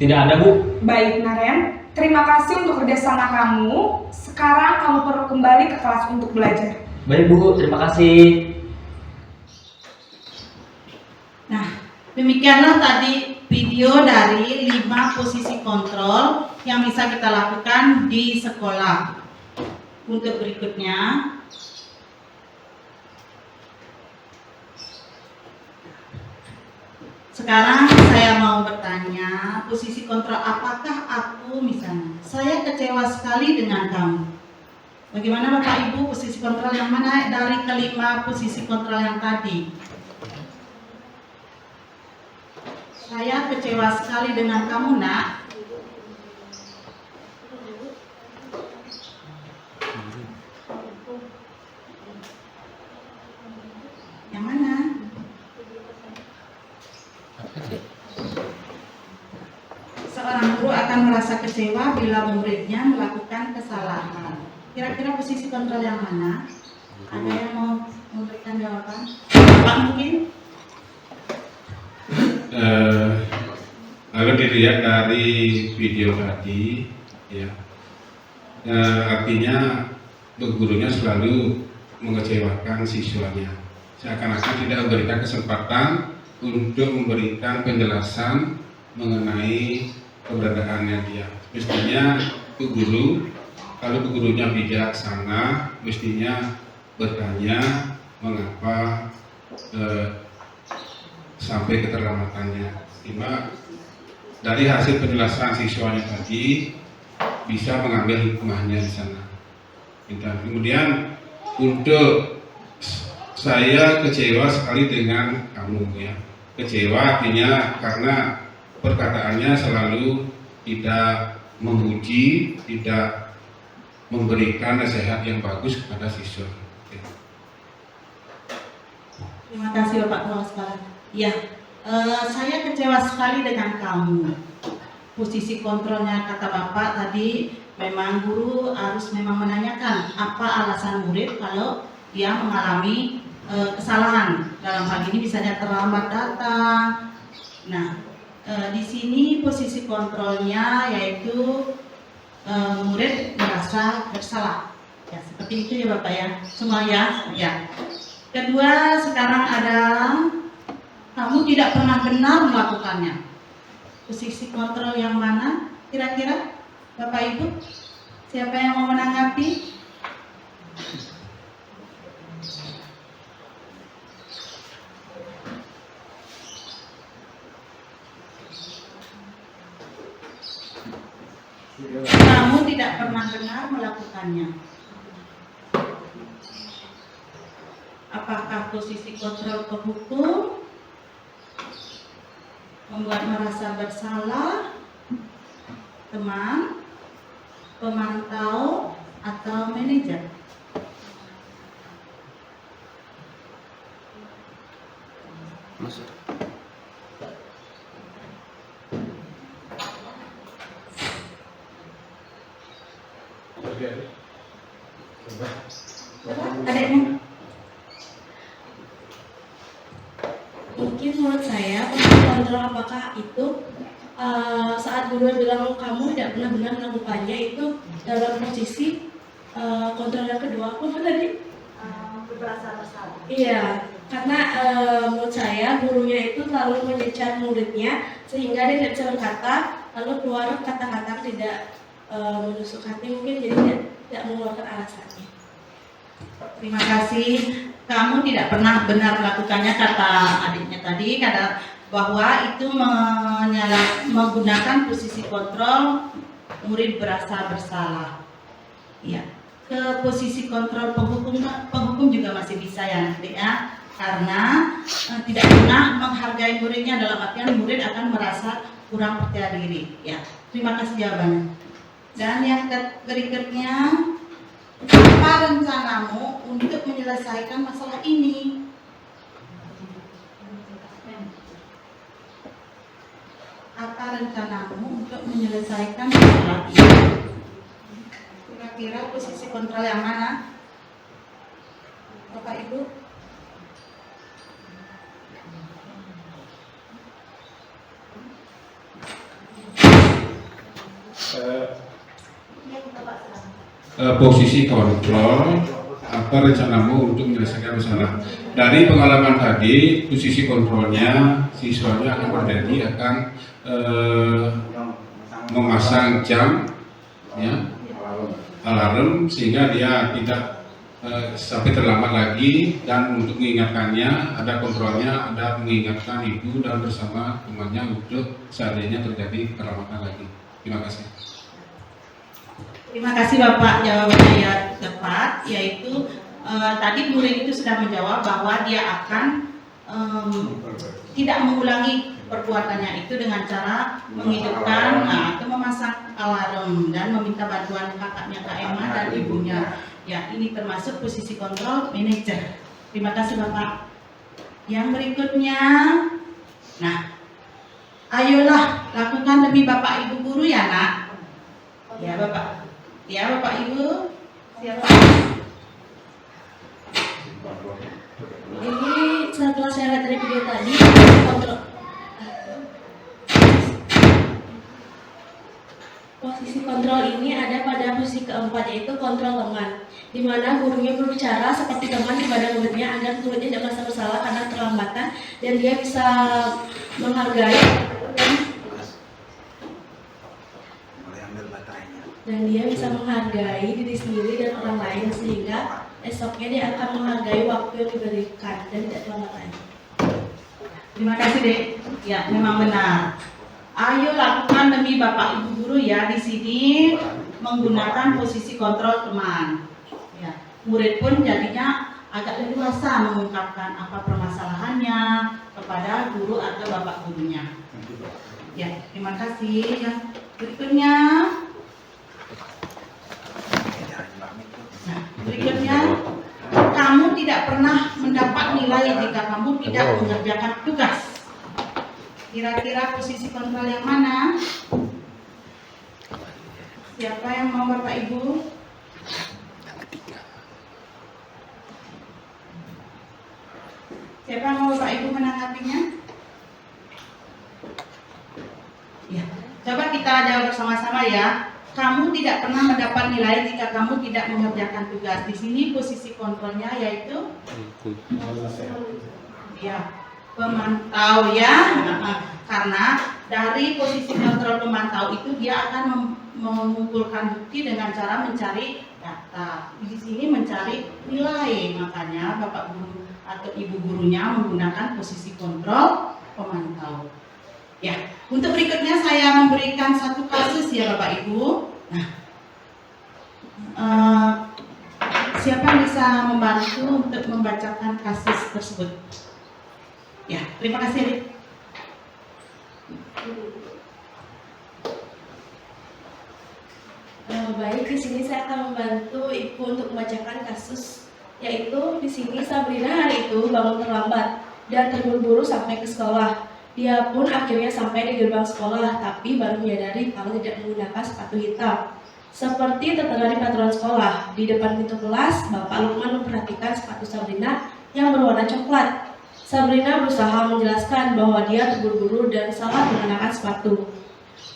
Tidak ada, Bu. Baik, Naren, terima kasih untuk kerjasama kamu. Sekarang kamu perlu kembali ke kelas untuk belajar. Baik, Bu. Terima kasih. Nah, demikianlah tadi video dari 5 posisi kontrol yang bisa kita lakukan di sekolah. Untuk berikutnya, sekarang saya mau bertanya, posisi kontrol apakah aku misalnya, saya kecewa sekali dengan kamu. Bagaimana Bapak Ibu, posisi kontrol yang mana dari kelima posisi kontrol yang tadi? Saya kecewa sekali dengan kamu, nak. Yang mana? Seorang guru akan merasa kecewa bila muridnya melakukan kesalahan. Kira-kira posisi kontrol yang mana? Ada yang mau memberikan jawaban? Pak mungkin? Kalau dilihat dari video tadi, ya, artinya gurunya selalu mengecewakan siswanya. Seakan-akan tidak memberikan kesempatan untuk memberikan penjelasan mengenai keberadaannya dia. Mestinya Bu Guru, kalau Bu Gurunya bijaksana, mestinya bertanya mengapa sampai keterlambatannya. Dari hasil penjelasan siswanya tadi, bisa mengambil hikmahnya di sana. Dan kemudian untuk saya kecewa sekali dengan kamu ya. Kecewa artinya karena perkataannya selalu tidak memuji, tidak memberikan nasihat yang bagus kepada siswa. Terima kasih Bapak Kepala Sekolah. Ya, saya kecewa sekali dengan kamu. Posisi kontrolnya kata Bapak tadi, memang guru harus memang menanyakan apa alasan murid kalau dia mengalami kesalahan. Dalam hal ini misalnya terlambat datang. Nah, di sini posisi kontrolnya yaitu murid merasa bersalah. Ya, seperti itu ya Bapak ya. Semua ya. Ya. Kedua, sekarang ada kamu tidak pernah benar melakukannya. Posisi kontrol yang mana? Kira-kira Bapak Ibu, siapa yang mau menanggapi? Kamu tidak pernah benar melakukannya. Apakah posisi kontrol penghukum membuat merasa bersalah, teman, pemantau, atau manajer? Adiknya? Mungkin menurut saya posisi kontrol apakah itu saat guru bilang kamu tidak pernah benar melakukannya itu dalam posisi kontrol yang kedua apa tadi? Berasa bersalah. Iya, karena menurut saya gurunya itu terlalu menyecar muridnya sehingga dia tidak bisa berkata, lalu keluar kata-kata tidak menusuk hati, mungkin jadi tidak mengeluarkan alasannya. Terima kasih. Kamu tidak pernah benar melakukannya kata adiknya tadi, kata bahwa itu menggunakan posisi kontrol murid berasa bersalah. Ya, ke posisi kontrol penghukum juga masih bisa ya nanti ya, karena tidak pernah menghargai muridnya, dalam artian murid akan merasa kurang percaya diri. Ya, terima kasih jawabannya. Dan yang berikutnya, apa rencanamu untuk menyelesaikan masalah ini? Apa rencanamu untuk menyelesaikan masalah ini? Kira-kira posisi kontrol yang mana? Bapak Ibu? Posisi kontrol, apa rencanamu untuk menyelesaikan masalah? Dari pengalaman tadi, posisi kontrolnya siswanya akan berjanji akan memasang jam, ya, alarm sehingga dia tidak sampai terlambat lagi, dan untuk mengingatkannya ada kontrolnya, ada mengingatkan ibu dan bersama temannya untuk seandainya terjadi keterlambatan lagi. Terima kasih. Terima kasih Bapak, jawabannya ya tepat, yaitu tadi murid itu sudah menjawab bahwa dia akan tidak mengulangi perbuatannya itu dengan cara menghidupkan atau memasang alarm dan meminta bantuan kakaknya Kak Emma dan ibunya. Ya, ini termasuk posisi kontrol manajer. Terima kasih Bapak. Yang berikutnya, nah, ayolah lakukan demi Bapak Ibu guru ya Nak. Ya Bapak. Ya Bapak Ibu, siapa? Ini setelah saya lihat dari video tadi, posisi kontrol ini ada pada posisi keempat, yaitu kontrol teman, di mana gurunya berbicara seperti teman kepada muridnya agar muridnya tidak merasa bersalah karena terlambatan dan dia bisa menghargai diri sendiri dan orang lain, sehingga esoknya dia akan menghargai waktu yang diberikan dan tidak terlambat lagi. Terima kasih Dek. Ya, memang benar. Ayo lakukan demi Bapak Ibu guru ya. Di sini menggunakan posisi kontrol teman. Ya, murid pun jadinya agak leluasa mengungkapkan apa permasalahannya kepada guru atau bapak gurunya. Ya, terima kasih. Yang berikutnya, kamu tidak pernah mendapat nilai jika kamu tidak mengerjakan tugas. Kira-kira posisi kontrol yang mana? Siapa yang mau Bapak Ibu? Siapa yang mau Bapak Ibu menanggapinya? Ya, coba kita jawab bersama-sama ya. Kamu tidak pernah mendapat nilai jika kamu tidak mengerjakan tugas. Di sini posisi kontrolnya yaitu ya, pemantau ya. Karena dari posisi kontrol pemantau itu dia akan mengumpulkan bukti dengan cara mencari data. Di sini mencari nilai, makanya Bapak guru atau Ibu gurunya menggunakan posisi kontrol pemantau. Ya, untuk berikutnya saya memberikan satu kasus ya Bapak Ibu. Nah, siapa yang bisa membantu untuk membacakan kasus tersebut? Ya, terima kasih Rik. Baik, di sini saya akan membantu Ibu untuk membacakan kasus, yaitu di sini Sabrina hari itu bangun terlambat dan terburu-buru sampai ke sekolah. Dia pun akhirnya sampai di gerbang sekolah, tapi baru menyadari kalau tidak menggunakan sepatu hitam. Seperti tertera di peraturan sekolah, di depan pintu kelas, Bapak Lukman memperhatikan sepatu Sabrina yang berwarna coklat. Sabrina berusaha menjelaskan bahwa dia terburu-buru dan salah mengenakan sepatu.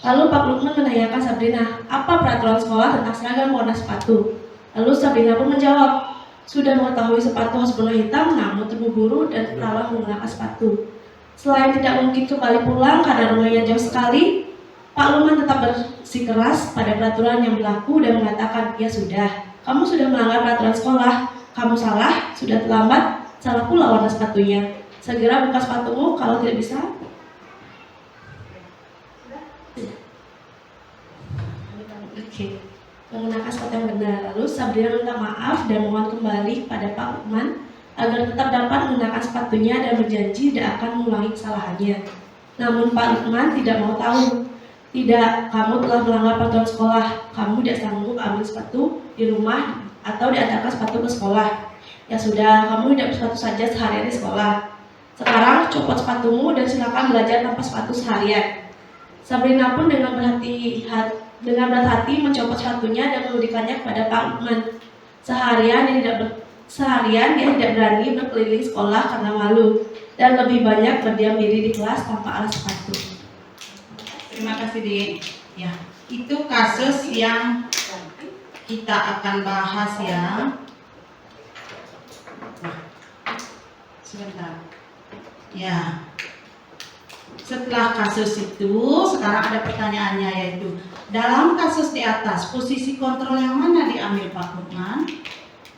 Lalu Pak Lukman menanyakan Sabrina, apa peraturan sekolah tentang seragam warna sepatu? Lalu Sabrina pun menjawab, sudah mengetahui sepatu harus warna hitam, namun terburu-buru dan salah menggunakan sepatu. Selain tidak mungkin kembali pulang karena rumahnya jauh sekali, Pak Lukman tetap bersikeras pada peraturan yang berlaku dan mengatakan, ya sudah, kamu sudah melanggar peraturan sekolah, kamu salah, sudah terlambat, salah pula warna sepatunya. Segera buka sepatumu, kalau tidak bisa. Oke, menggunakan sepatu yang benar. Lalu Sabrina minta maaf dan mohon kembali pada Pak Lukman agar tetap dapat menggunakan sepatunya dan berjanji tidak akan mengulangi kesalahannya. Namun Pak Lukman tidak mau tahu. Tidak, kamu telah melanggar peraturan sekolah. Kamu tidak sanggup ambil sepatu di rumah atau diantarkan sepatu ke sekolah. Ya sudah, kamu tidak bersepatu saja seharian di sekolah. Sekarang copot sepatumu dan silakan belajar tanpa sepatu seharian. Sabrina pun dengan berat hati mencopot sepatunya dan memberikannya kepada Pak Lukman. Seharian dia tidak berani berkeliling sekolah karena malu dan lebih banyak berdiam diri di kelas tanpa alas sepatu. Terima kasih Dik. Ya, itu kasus yang kita akan bahas ya. Nah, sebentar. Ya. Setelah kasus itu, sekarang ada pertanyaannya yaitu dalam kasus di atas posisi kontrol yang mana diambil Pak Lukman?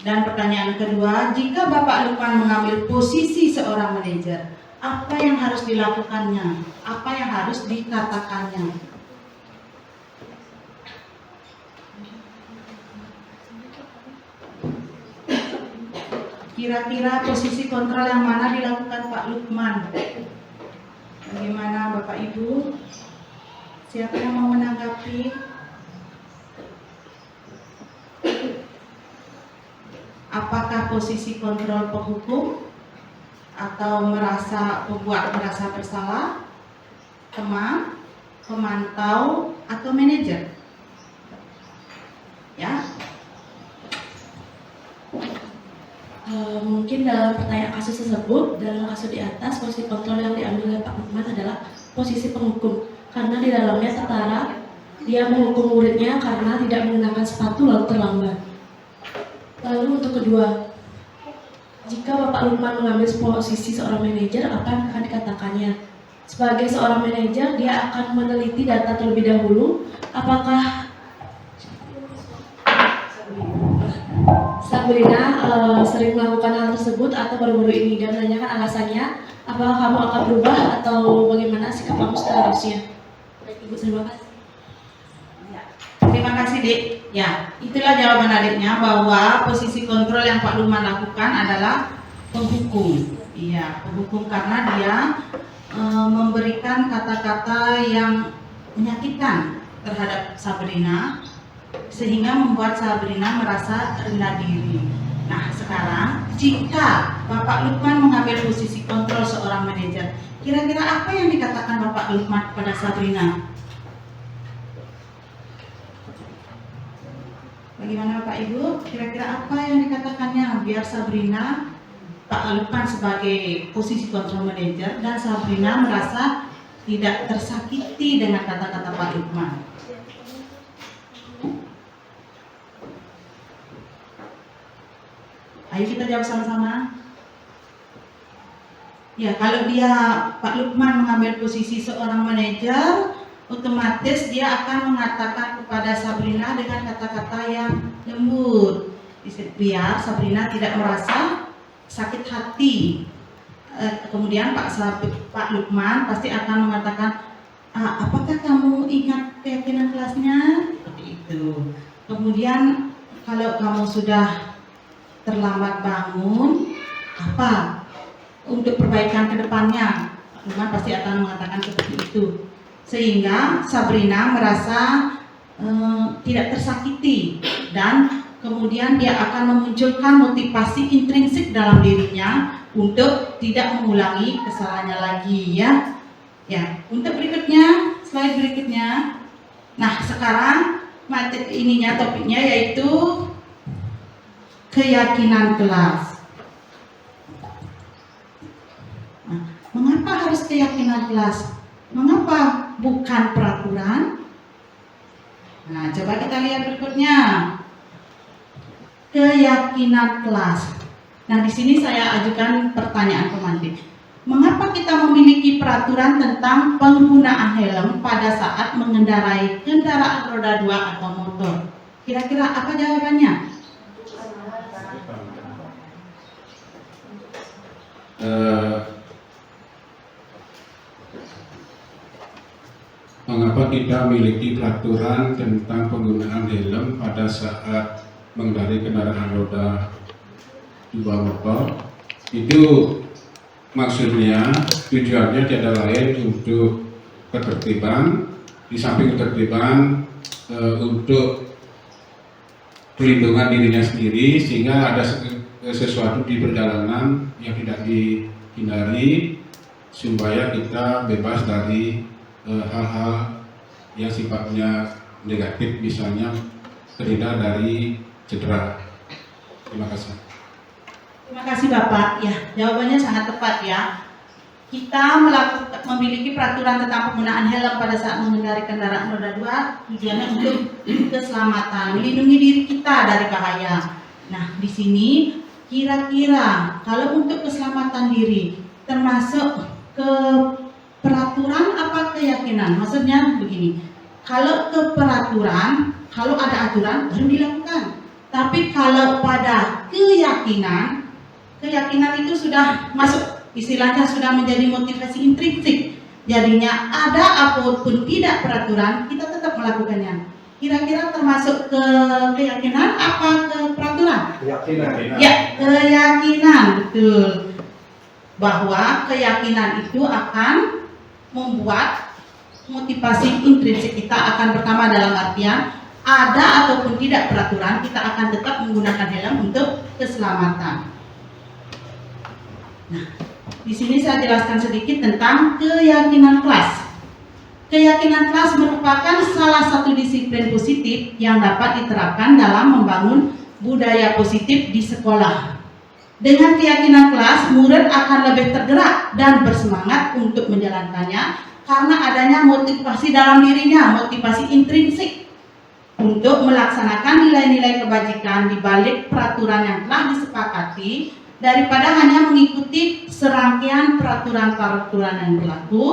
Dan pertanyaan kedua, jika Bapak Lukman mengambil posisi seorang manajer, apa yang harus dilakukannya? Apa yang harus dikatakannya? Kira-kira posisi kontrol yang mana dilakukan Pak Lukman? Bagaimana Bapak Ibu? Siapa yang mau menanggapi? Apakah posisi kontrol penghukum atau pembuat merasa bersalah, teman, pemantau, atau manajer? Ya. Mungkin dalam pertanyaan kasus tersebut, dalam kasus di atas, posisi kontrol yang diambil oleh Pak Lukman adalah posisi penghukum, karena di dalamnya tertera dia menghukum muridnya karena tidak mengenakan sepatu lalu terlambat. Lalu untuk kedua, jika Bapak Lukman mengambil posisi seorang manajer, apa yang akan dikatakannya? Sebagai seorang manajer, dia akan meneliti data terlebih dahulu, apakah Sabrina sering melakukan hal tersebut atau baru-baru ini, dan menanyakan alasannya, apakah kamu akan berubah atau bagaimana sikap kamu seterusnya. Baik, Ibu, terima kasih. Ya. Terima Terima kasih, Dik. Ya, itulah jawaban adiknya bahwa posisi kontrol yang Pak Lukman lakukan adalah penghukum. Iya, penghukum karena dia memberikan kata-kata yang menyakitkan terhadap Sabrina sehingga membuat Sabrina merasa rendah diri. Nah, sekarang jika Bapak Lukman mengambil posisi kontrol seorang manajer, kira-kira apa yang dikatakan Bapak Lukman kepada Sabrina? Bagaimana Bapak Ibu? Kira-kira apa yang dikatakannya biar Sabrina, Pak Lukman sebagai posisi kontrol manajer dan Sabrina merasa tidak tersakiti dengan kata-kata Pak Lukman? Ayo kita jawab sama-sama. Ya, kalau dia Pak Lukman mengambil posisi seorang manajer, otomatis dia akan mengatakan kepada Sabrina dengan kata-kata yang lembut, biar Sabrina tidak merasa sakit hati. Kemudian Pak Lukman pasti akan mengatakan, apakah kamu ingat keyakinan kelasnya? Seperti itu. Kemudian kalau kamu sudah terlambat bangun, apa untuk perbaikan ke depannya? Pak Lukman pasti akan mengatakan seperti itu, sehingga Sabrina merasa tidak tersakiti dan kemudian dia akan memunculkan motivasi intrinsik dalam dirinya untuk tidak mengulangi kesalahannya lagi, ya. Ya, untuk berikutnya, slide berikutnya. Nah, sekarang topiknya yaitu keyakinan kelas. Nah, mengapa harus keyakinan kelas? Mengapa bukan peraturan? Nah, coba kita lihat berikutnya. Keyakinan kelas. Nah, di sini saya ajukan pertanyaan pemantik. Mengapa kita memiliki peraturan tentang penggunaan helm pada saat mengendarai kendaraan roda 2 atau motor? Kira-kira apa jawabannya? Mengapa kita memiliki peraturan tentang penggunaan helm pada saat mengendarai kendaraan roda 2 motor? Itu maksudnya, tujuannya tiada lain untuk ketertiban, di samping ketertiban untuk perlindungan dirinya sendiri, sehingga ada sesuatu di perjalanan yang tidak dihindari supaya kita bebas dari hal-hal yang sifatnya negatif, misalnya terhindar dari cedera. Terima kasih. Terima kasih Bapak. Ya, jawabannya sangat tepat ya. Kita memiliki peraturan tentang penggunaan helm pada saat mengendarai kendaraan roda 2 tujuannya untuk keselamatan, melindungi diri kita dari bahaya. Nah, di sini kira-kira kalau untuk keselamatan diri termasuk ke peraturan apa keyakinan? Maksudnya begini, kalau ke peraturan, kalau ada aturan baru dilakukan. Tapi kalau pada keyakinan itu sudah masuk, istilahnya sudah menjadi motivasi intrinsik. Jadinya ada apapun tidak peraturan, kita tetap melakukannya. Kira-kira termasuk ke keyakinan apa ke peraturan? Keyakinan. Ya, keyakinan, betul. Bahwa keyakinan itu akan membuat motivasi intrinsik kita akan pertama dalam artian ada ataupun tidak peraturan, kita akan tetap menggunakan helm untuk keselamatan. Nah, di sini saya jelaskan sedikit tentang keyakinan kelas. Keyakinan kelas merupakan salah satu disiplin positif yang dapat diterapkan dalam membangun budaya positif di sekolah. Dengan keyakinan kelas, murid akan lebih tergerak dan bersemangat untuk menjalankannya karena adanya motivasi dalam dirinya, motivasi intrinsik untuk melaksanakan nilai-nilai kebajikan di balik peraturan yang telah disepakati daripada hanya mengikuti serangkaian peraturan-peraturan yang berlaku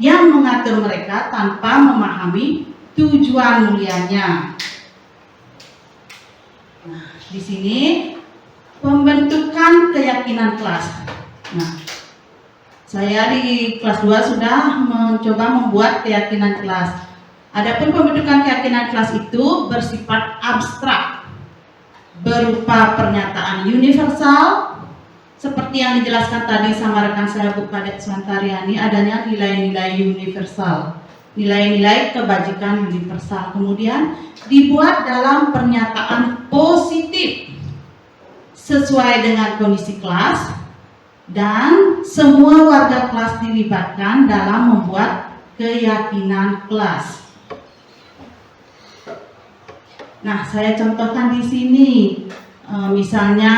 yang mengatur mereka tanpa memahami tujuan mulianya. Nah, di sini pembentukan keyakinan kelas. Nah, saya di kelas 2 sudah mencoba membuat keyakinan kelas. Adapun pembentukan keyakinan kelas itu bersifat abstrak, berupa pernyataan universal, seperti yang dijelaskan tadi sama rekan saya Bu Kadet Swantariani, adanya nilai-nilai universal, nilai-nilai kebajikan universal. Kemudian dibuat dalam pernyataan positif sesuai dengan kondisi kelas, dan semua warga kelas dilibatkan dalam membuat keyakinan kelas. Nah, saya contohkan di sini, misalnya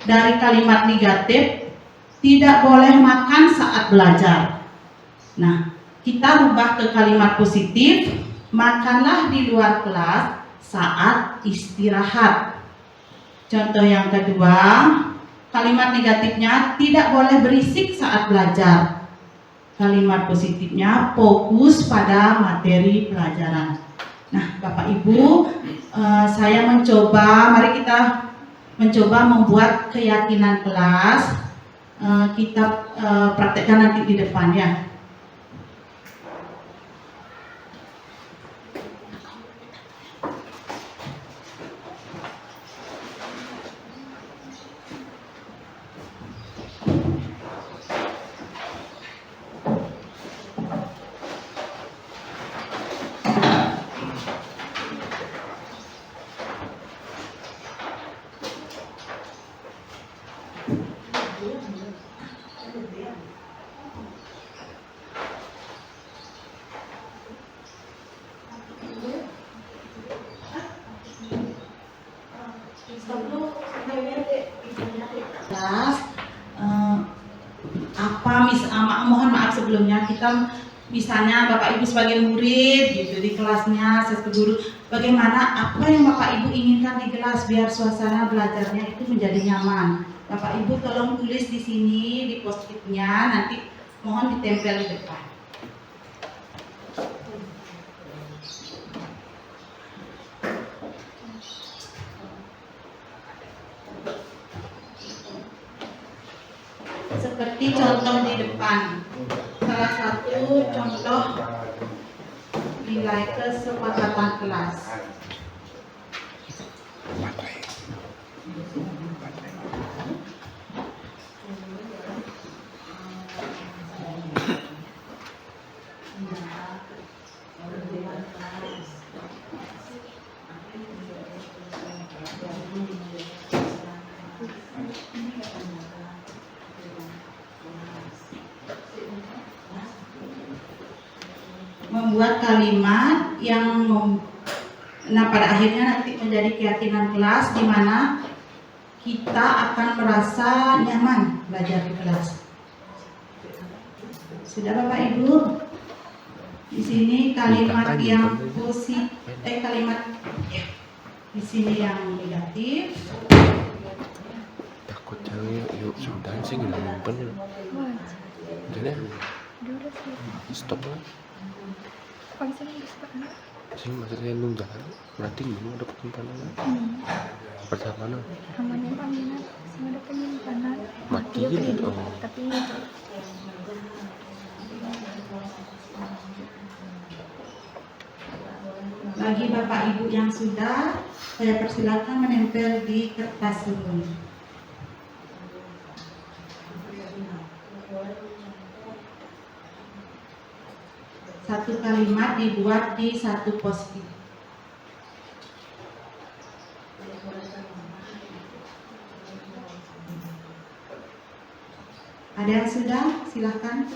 dari kalimat negatif, tidak boleh makan saat belajar. Nah, kita rubah ke kalimat positif, makanlah di luar kelas saat istirahat. Contoh yang kedua, kalimat negatifnya tidak boleh berisik saat belajar. Kalimat positifnya fokus pada materi pelajaran. Nah, Bapak Ibu, saya mari kita mencoba membuat keyakinan kelas. Kita praktekkan nanti di depan ya. Mohon maaf sebelumnya, kita misalnya Bapak Ibu sebagai murid gitu di kelasnya, saya sebagai guru, bagaimana apa yang Bapak Ibu inginkan di kelas biar suasana belajarnya itu menjadi nyaman. Bapak Ibu tolong tulis di sini di post-it-nya, nanti mohon ditempel di depan. Seperti contoh di depan, salah satu contoh nilai kesepakatan kelas. Membuat kalimat yang pada akhirnya nanti menjadi keyakinan kelas, di mana kita akan merasa nyaman belajar di kelas. Sudah Bapak Ibu? Di sini kalimat yang positif, kalimat di sini yang negatif. Takutnya yuk sudah sih gila ngumpul. Jadi stop lah. Sih maksudnya nung jalan berarti belum ada penyimpanan. Persiapan namanya paminat sing ada penyimpanan mati iya, gitu. Tapi bagi Bapak Ibu yang sudah, saya persilakan menempel di kertas ini. Satu kalimat dibuat di satu post-it. Ada yang sudah? Silahkan.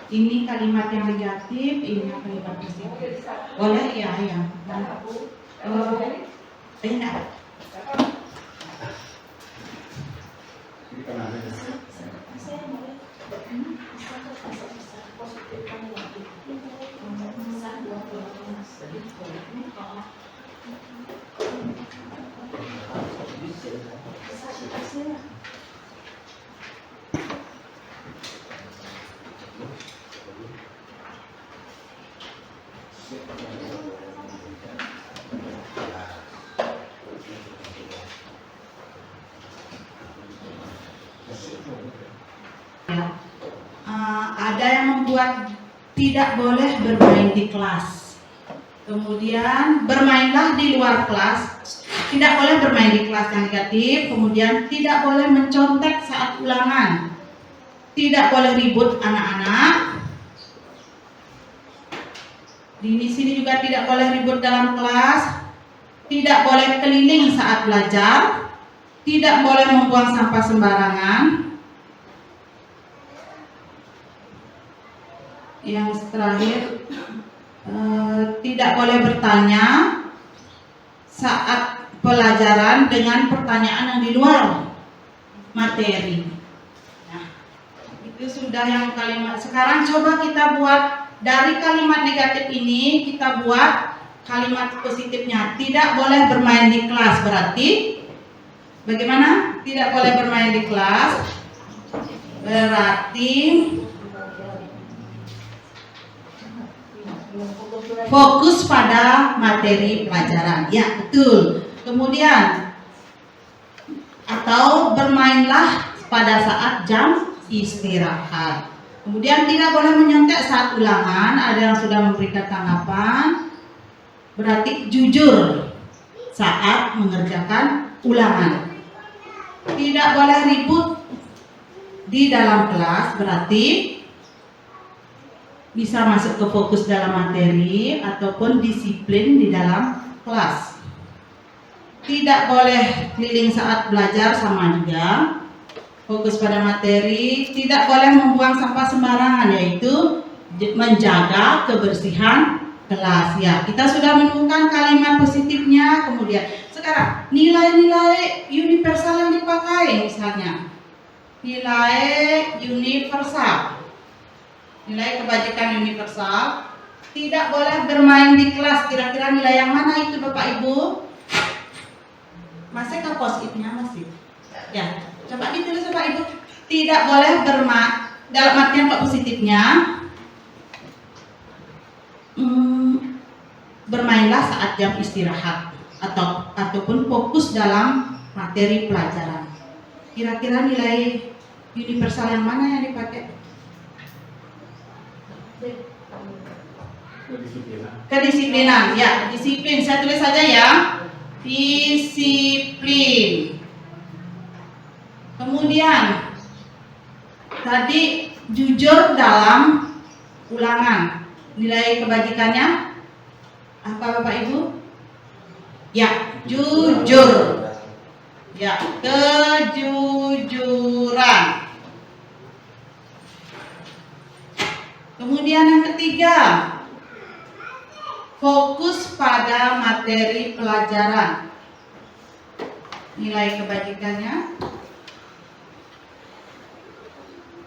Ini kalimat yang negatif, ini kalimat positif. Boleh ya, ya. Enak. membuat tidak boleh bermain di kelas. Kemudian bermainlah di luar kelas. Tidak boleh bermain di kelas yang negatif. Kemudian tidak boleh mencontek saat ulangan. Tidak boleh ribut anak-anak. Di sini juga tidak boleh ribut dalam kelas. Tidak boleh keliling saat belajar. Tidak boleh membuang sampah sembarangan. Yang terakhir, tidak boleh bertanya saat pelajaran dengan pertanyaan yang di luar materi. Nah, itu sudah yang kalimat. Sekarang coba kita buat dari kalimat negatif ini, kita buat kalimat positifnya. Tidak boleh bermain di kelas, berarti bagaimana? Tidak boleh bermain di kelas berarti fokus pada materi pelajaran. Ya, betul. Kemudian atau bermainlah pada saat jam istirahat. Kemudian tidak boleh menyontek saat ulangan. Ada yang sudah memberikan tanggapan. Berarti jujur saat mengerjakan ulangan. Tidak boleh ribut di dalam kelas, berarti bisa masuk ke fokus dalam materi ataupun disiplin di dalam kelas. Tidak boleh keliling saat belajar, sama juga fokus pada materi. Tidak boleh membuang sampah sembarangan, yaitu menjaga kebersihan kelas. Ya, kita sudah menemukan kalimat positifnya. Kemudian sekarang nilai-nilai universal yang dipakai, misalnya nilai universal, nilai kebajikan universal. Tidak boleh bermain di kelas. Kira-kira nilai yang mana itu Bapak Ibu? Masih ke post-itnya masih? Ya, coba ditulis Bapak Ibu. Tidak boleh bermain, dalam artian kok positifnya, bermainlah saat jam istirahat ataupun fokus dalam materi pelajaran. Kira-kira nilai universal yang mana yang dipakai? Kedisiplinan. Ya, disiplin. Saya tulis saja ya. Disiplin. Kemudian tadi jujur dalam ulangan. Nilai kebajikannya apa Bapak Ibu? Ya, jujur. Ya, kejujuran. Kemudian yang ketiga, fokus pada materi pelajaran. Nilai kebajikannya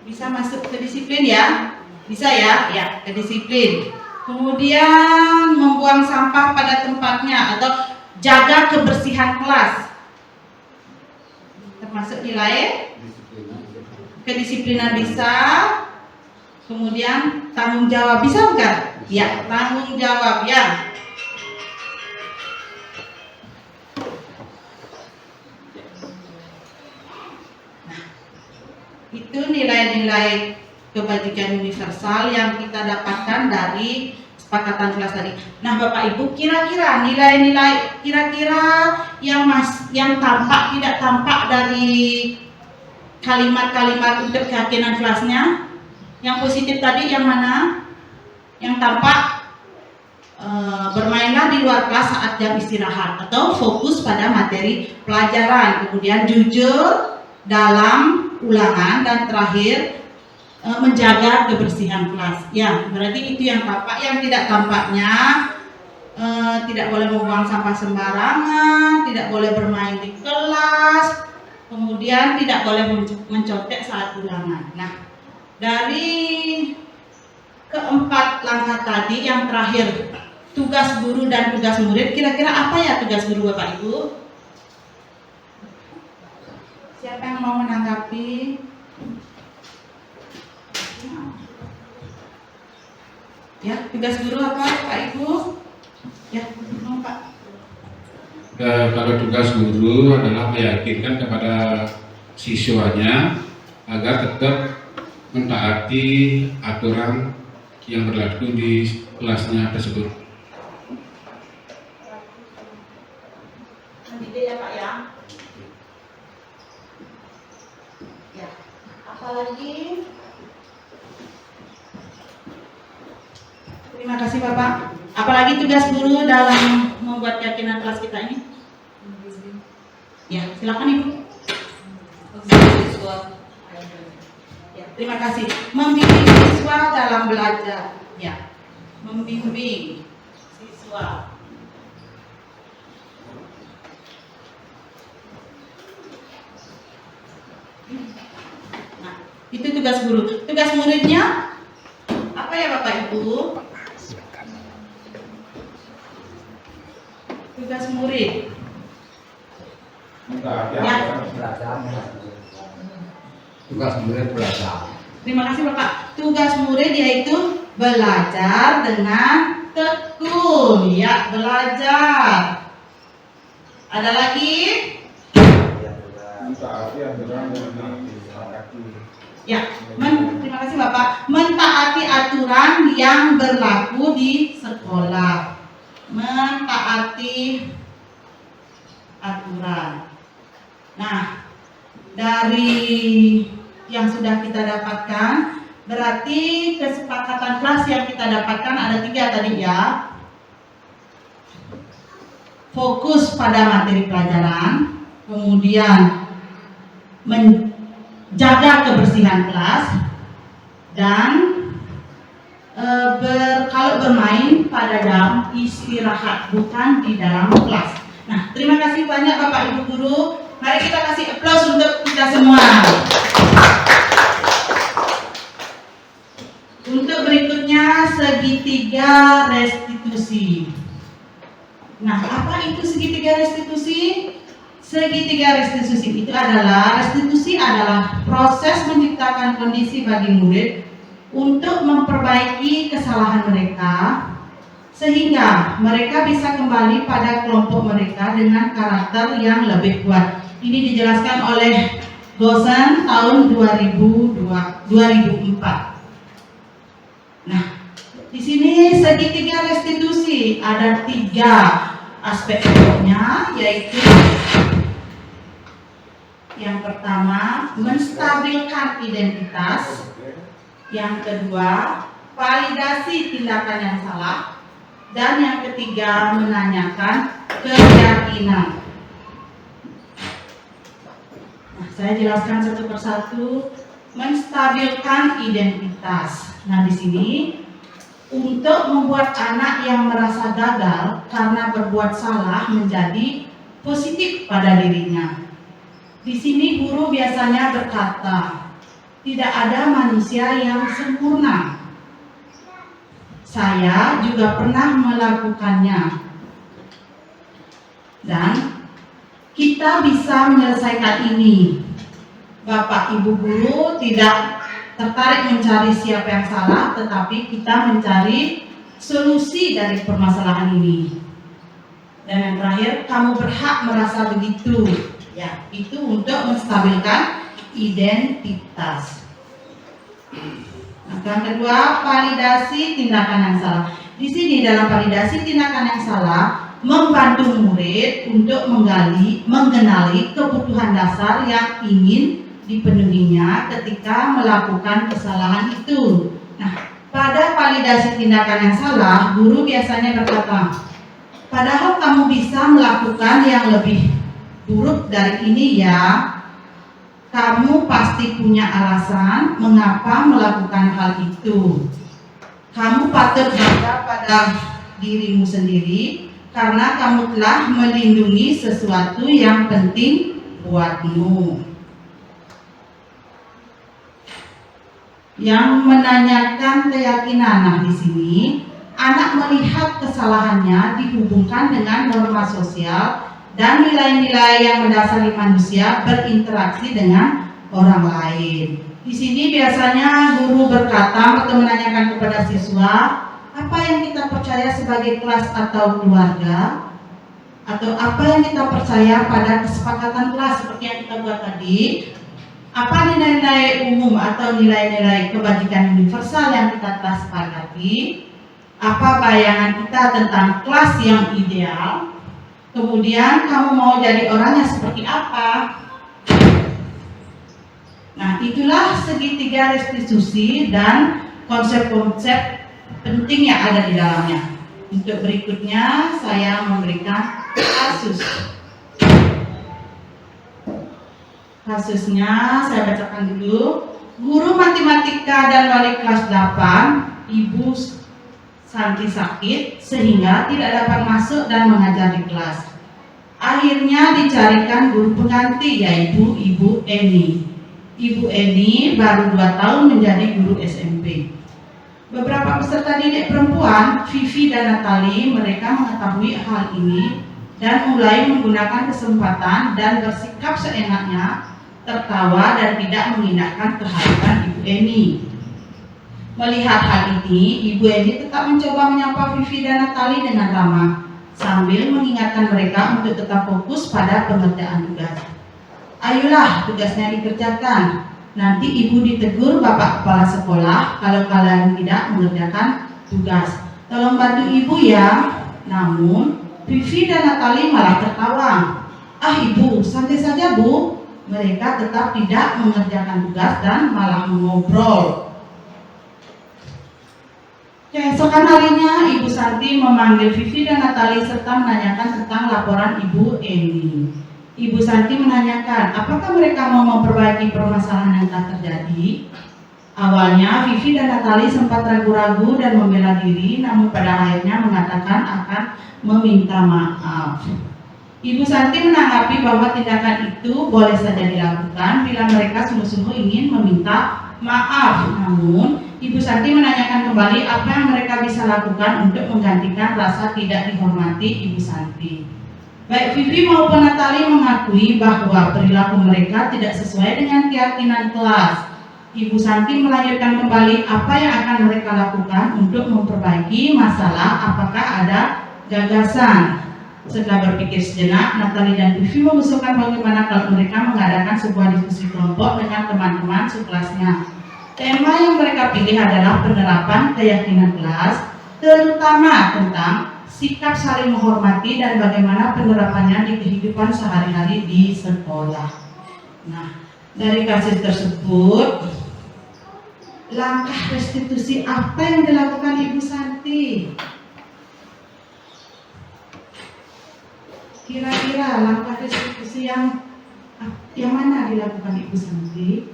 bisa masuk ke disiplin ya? Bisa ya? Ya, ke disiplin. Kemudian membuang sampah pada tempatnya atau jaga kebersihan kelas. Termasuk nilai kedisiplinan bisa. Kemudian tanggung jawab bisa bukan? Ya, tanggung jawab ya. Nah, itu nilai-nilai kebajikan universal yang kita dapatkan dari kesepakatan kelas tadi. Nah, Bapak Ibu, kira-kira nilai-nilai yang tampak tidak tampak dari kalimat-kalimat untuk keyakinan kelasnya? Yang positif tadi yang mana? Yang tampak bermainlah di luar kelas saat jam istirahat atau fokus pada materi pelajaran. Kemudian jujur dalam ulangan dan terakhir menjaga kebersihan kelas. Ya, berarti itu yang tampak. Yang tidak tampaknya tidak boleh membuang sampah sembarangan, tidak boleh bermain di kelas, kemudian tidak boleh mencontek saat ulangan. Nah, dari keempat langkah tadi yang terakhir, tugas guru dan tugas murid, kira-kira apa ya tugas guru Bapak Ibu? Siapa yang mau menanggapi? Ya, tugas guru apa Pak Ibu? Ya, mau Pak. Kalau tugas guru adalah meyakinkan kepada siswanya agar tetap mentaati aturan yang berlaku di kelasnya tersebut. Nanti ya Pak ya. Ya, apalagi? Terima kasih Bapak. Apalagi tugas guru dalam membuat keyakinan kelas kita ini? Ya, silakan Ibu. Ya, terima kasih. Membimbing siswa dalam belajar. Ya, membimbing siswa. Nah, itu tugas guru. Tugas muridnya apa ya Bapak Ibu? Tugas murid. Ya. Tugas murid belajar. Terima kasih Bapak. Tugas murid yaitu belajar dengan tekun. Ya, belajar. Ada lagi? Ya, terima kasih Bapak. Mentaati aturan yang berlaku di sekolah. Mentaati aturan. Nah, dari yang sudah kita dapatkan, berarti kesepakatan kelas yang kita dapatkan ada 3 tadi ya. Fokus pada materi pelajaran, kemudian menjaga kebersihan kelas, dan kalau bermain pada jam istirahat, bukan di dalam kelas. Nah, terima kasih banyak Bapak Ibu Guru. Mari kita kasih aplaus untuk kita semua. Untuk berikutnya, segitiga restitusi. Nah, apa itu segitiga restitusi? Segitiga restitusi itu adalah, restitusi adalah proses menciptakan kondisi bagi murid untuk memperbaiki kesalahan mereka, sehingga mereka bisa kembali pada kelompok mereka dengan karakter yang lebih kuat. Ini dijelaskan oleh dosen tahun 2004. Nah, di sini segitiga restitusi ada 3 aspek pokoknya, yaitu yang pertama menstabilkan identitas, yang kedua validasi tindakan yang salah, dan yang ketiga menanyakan keyakinan. Nah, saya jelaskan satu persatu. Menstabilkan identitas. Nah, di sini untuk membuat anak yang merasa gagal karena berbuat salah menjadi positif pada dirinya. Di sini guru biasanya berkata, tidak ada manusia yang sempurna. Saya juga pernah melakukannya. Dan kita bisa menyelesaikan ini. Bapak Ibu Guru tidak tertarik mencari siapa yang salah, tetapi kita mencari solusi dari permasalahan ini. Dan yang terakhir, kamu berhak merasa begitu. Ya, itu untuk menstabilkan identitas. Nah, yang kedua, validasi tindakan yang salah. Di sini dalam validasi tindakan yang salah, membantu murid untuk mengenali kebutuhan dasar yang ingin dipenuhinya ketika melakukan kesalahan itu. Nah, pada validasi tindakan yang salah, guru biasanya berkata, padahal kamu bisa melakukan yang lebih buruk dari ini ya. Kamu pasti punya alasan mengapa melakukan hal itu. Kamu patut bangga pada dirimu sendiri karena kamu telah melindungi sesuatu yang penting buatmu. Yang menanyakan keyakinan. Nah, di sini anak melihat kesalahannya dihubungkan dengan norma sosial dan nilai-nilai yang mendasari manusia berinteraksi dengan orang lain. Di sini biasanya guru berkata atau menanyakan kepada siswa, apa yang kita percaya sebagai kelas atau keluarga, atau apa yang kita percaya pada kesepakatan kelas seperti yang kita buat tadi, Apa nilai-nilai umum atau nilai-nilai kebajikan universal yang kita telah sepakati? Apa bayangan kita tentang kelas yang ideal? Kemudian kamu mau jadi orang yang seperti apa? Nah, itulah segitiga restitusi dan konsep-konsep penting yang ada di dalamnya. Untuk berikutnya saya memberikan kasus. Kasusnya saya bacakan dulu. Guru matematika dan wali kelas 8, Ibu Santi sakit sehingga tidak dapat masuk dan mengajar di kelas. Akhirnya dicarikan guru pengganti, yaitu Ibu Eni. Ibu Eni baru 2 tahun menjadi guru SMP. Beberapa peserta didik perempuan, Vivi dan Natali, mereka mengetahui hal ini dan mulai menggunakan kesempatan dan bersikap seenaknya, tertawa dan tidak mengindahkan kehadiran Ibu Eni. Melihat hal ini, Ibu Eni tetap mencoba menyapa Vivi dan Natali dengan ramah, sambil mengingatkan mereka untuk tetap fokus pada pengerjaan tugas. Ayolah, tugasnya dikerjakan. Nanti ibu ditegur Bapak Kepala Sekolah kalau kalian tidak mengerjakan tugas. Tolong bantu ibu ya. Namun, Vivi dan Natali malah tertawa. Ah ibu, santai saja bu. Mereka tetap tidak mengerjakan tugas dan malah mengobrol. Keesokan harinya, Ibu Santi memanggil Vivi dan Natali serta menanyakan tentang laporan Ibu Eni. Ibu Santi menanyakan, apakah mereka mau memperbaiki permasalahan yang telah terjadi? Awalnya, Vivi dan Natali sempat ragu-ragu dan membela diri, namun pada akhirnya mengatakan akan meminta maaf. Ibu Santi menanggapi bahwa tindakan itu boleh saja dilakukan bila mereka sungguh-sungguh ingin meminta maaf. Namun, Ibu Santi menanyakan kembali apa yang mereka bisa lakukan untuk menggantikan rasa tidak dihormati Ibu Santi. Baik Vivi maupun Natali mengakui bahwa perilaku mereka tidak sesuai dengan keyakinan kelas. Ibu Santi melanjutkan kembali apa yang akan mereka lakukan untuk memperbaiki masalah, apakah ada gagasan. Setelah berpikir sejenak, Natali dan Vivi mengusulkan bagaimana kalau mereka mengadakan sebuah diskusi kelompok dengan teman-teman sekelasnya. Tema yang mereka pilih adalah penerapan keyakinan kelas, terutama tentang sikap saling menghormati dan bagaimana penerapannya di kehidupan sehari-hari di sekolah. Nah, dari kasus tersebut, langkah restitusi apa yang dilakukan Ibu Santi? Kira-kira langkah restitusi yang mana dilakukan Ibu Santi?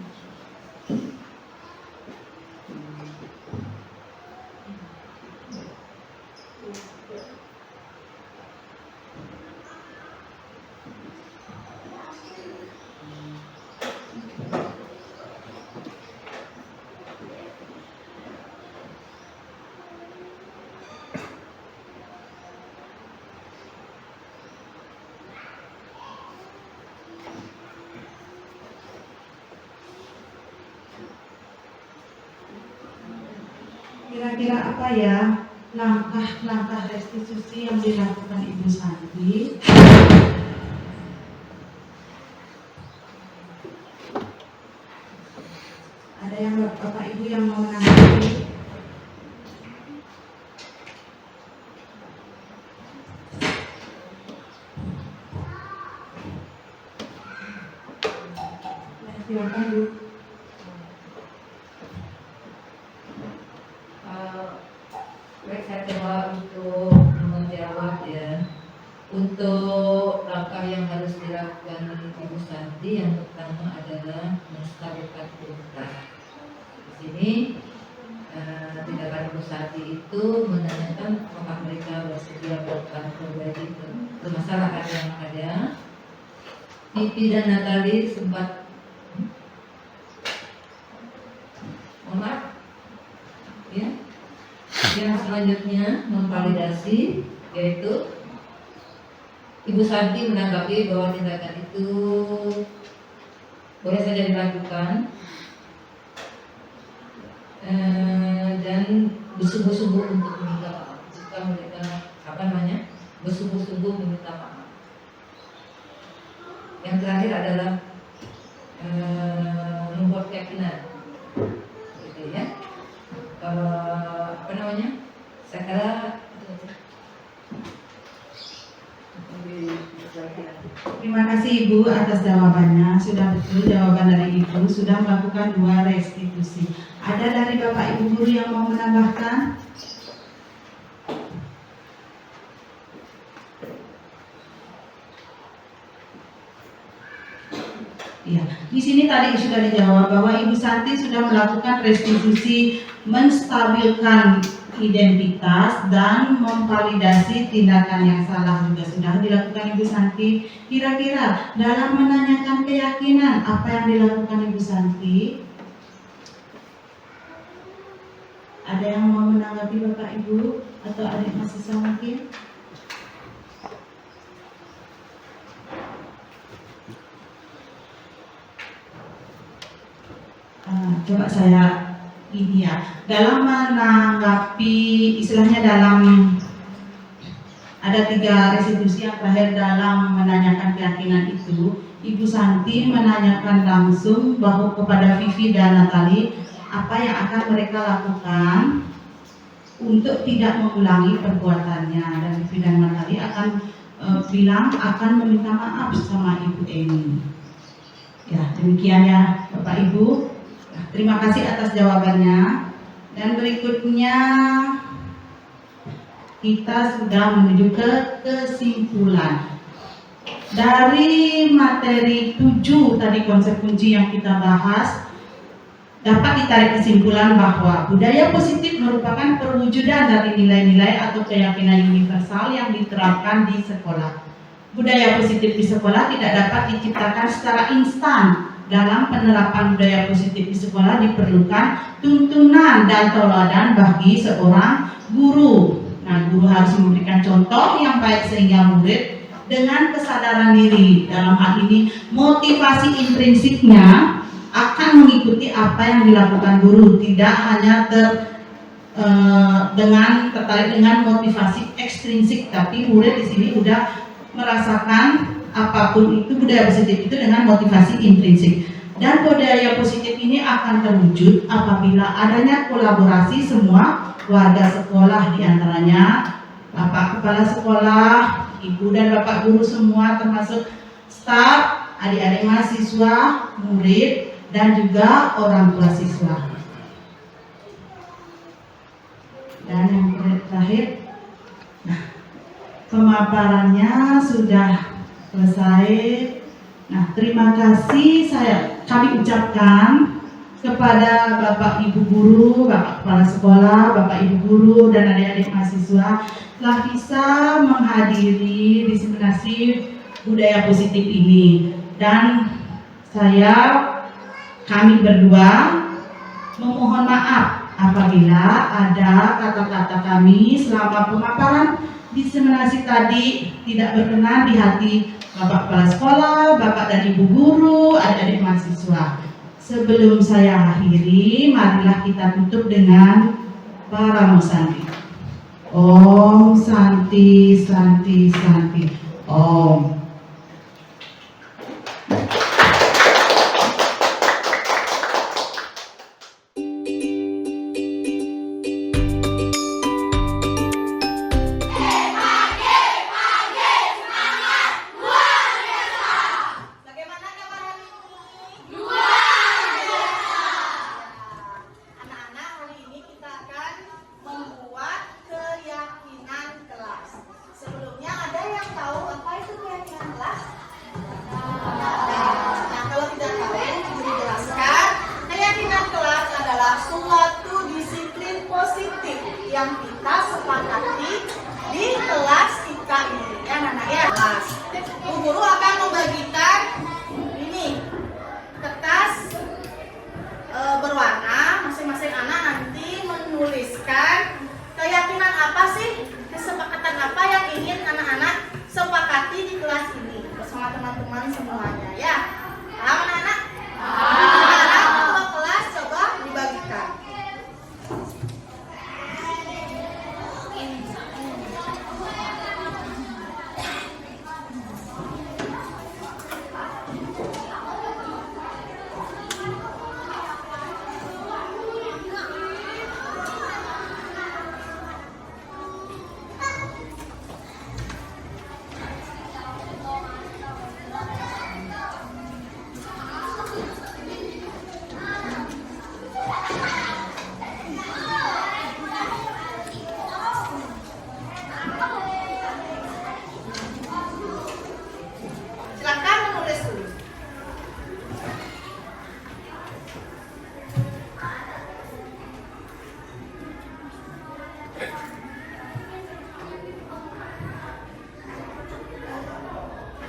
Kira-kira apa ya langkah-langkah restitusi yang dilakukan Ibu Santi? Ada yang Bapak Ibu yang mau menanggapi? Silakan Bu. Baik, saya coba untuk menjawab ya. Untuk langkah yang harus dilakukan Ibu Santi, yang pertama adalah menstabilkan tuntas. Di sini tindakan Ibu Santi itu menanyakan apakah mereka bersedia berbagi permasalahan yang ada. Vivi dan Natali sempat ya. Yang selanjutnya memvalidasi, yaitu Ibu Santi menanggapi bahwa tindakan itu boleh saja dilakukan dan bersungguh-sungguh untuk meminta maaf jika mereka bersungguh-sungguh meminta maaf. Yang terakhir adalah membuat keyakinan. Gitu ya. Kalau apa namanya? Saya kira Terima kasih Ibu atas jawabannya. Sudah betul jawaban dari Ibu, sudah melakukan 2 restitusi. Ada dari Bapak Ibu guru yang mau menambahkan? Ya, di sini tadi sudah dijawab bahwa Ibu Santi sudah melakukan restitusi, menstabilkan identitas dan memvalidasi tindakan yang salah juga sudah dilakukan Ibu Santi. Kira-kira dalam menanyakan keyakinan apa yang dilakukan Ibu Santi? Ada yang mau menanggapi Bapak Ibu atau adik mahasiswa mungkin? Coba saya ini ya, dalam menanggapi istilahnya dalam ada 3 restitusi yang terakhir dalam menanyakan keyakinan itu, Ibu Santi menanyakan langsung bahwa kepada Vivi dan Natali apa yang akan mereka lakukan untuk tidak mengulangi perbuatannya, dan Vivi dan Natali akan bilang akan meminta maaf sama Ibu Eni. Ya, demikian ya Bapak Ibu. Terima kasih atas jawabannya. Dan berikutnya kita sudah menuju ke kesimpulan. Dari materi 7 tadi konsep kunci yang kita bahas, dapat ditarik kesimpulan bahwa budaya positif merupakan perwujudan dari nilai-nilai atau keyakinan universal yang diterapkan di sekolah. Budaya positif di sekolah tidak dapat diciptakan secara instan. Dalam penerapan budaya positif di sekolah diperlukan tuntunan dan teladan bagi seorang guru. Nah, guru harus memberikan contoh yang baik sehingga murid dengan kesadaran diri, dalam hal ini motivasi intrinsiknya, akan mengikuti apa yang dilakukan guru, tidak hanya tertarik dengan motivasi ekstrinsik, tapi murid di sini sudah merasakan apapun itu budaya positif itu dengan motivasi intrinsik. Dan budaya positif ini akan terwujud apabila adanya kolaborasi semua warga sekolah, diantaranya Bapak Kepala Sekolah, Ibu dan Bapak Guru semua, termasuk staf, adik-adik mahasiswa, murid, dan juga orang tua siswa. Dan yang terakhir, nah, pemaparannya sudah selesai. Nah, terima kasih kami ucapkan kepada Bapak Ibu Guru, Bapak Kepala Sekolah, Bapak Ibu Guru, dan adik-adik mahasiswa telah bisa menghadiri diseminasi budaya positif ini. Dan kami berdua memohon maaf apabila ada kata-kata kami selama pemaparan diseminasi tadi tidak berkenan di hati Bapak Kepala Sekolah, Bapak dan Ibu Guru, adik-adik mahasiswa. Sebelum saya akhiri, marilah kita tutup dengan Paramo Santi. Om Santi Santi Santi Om.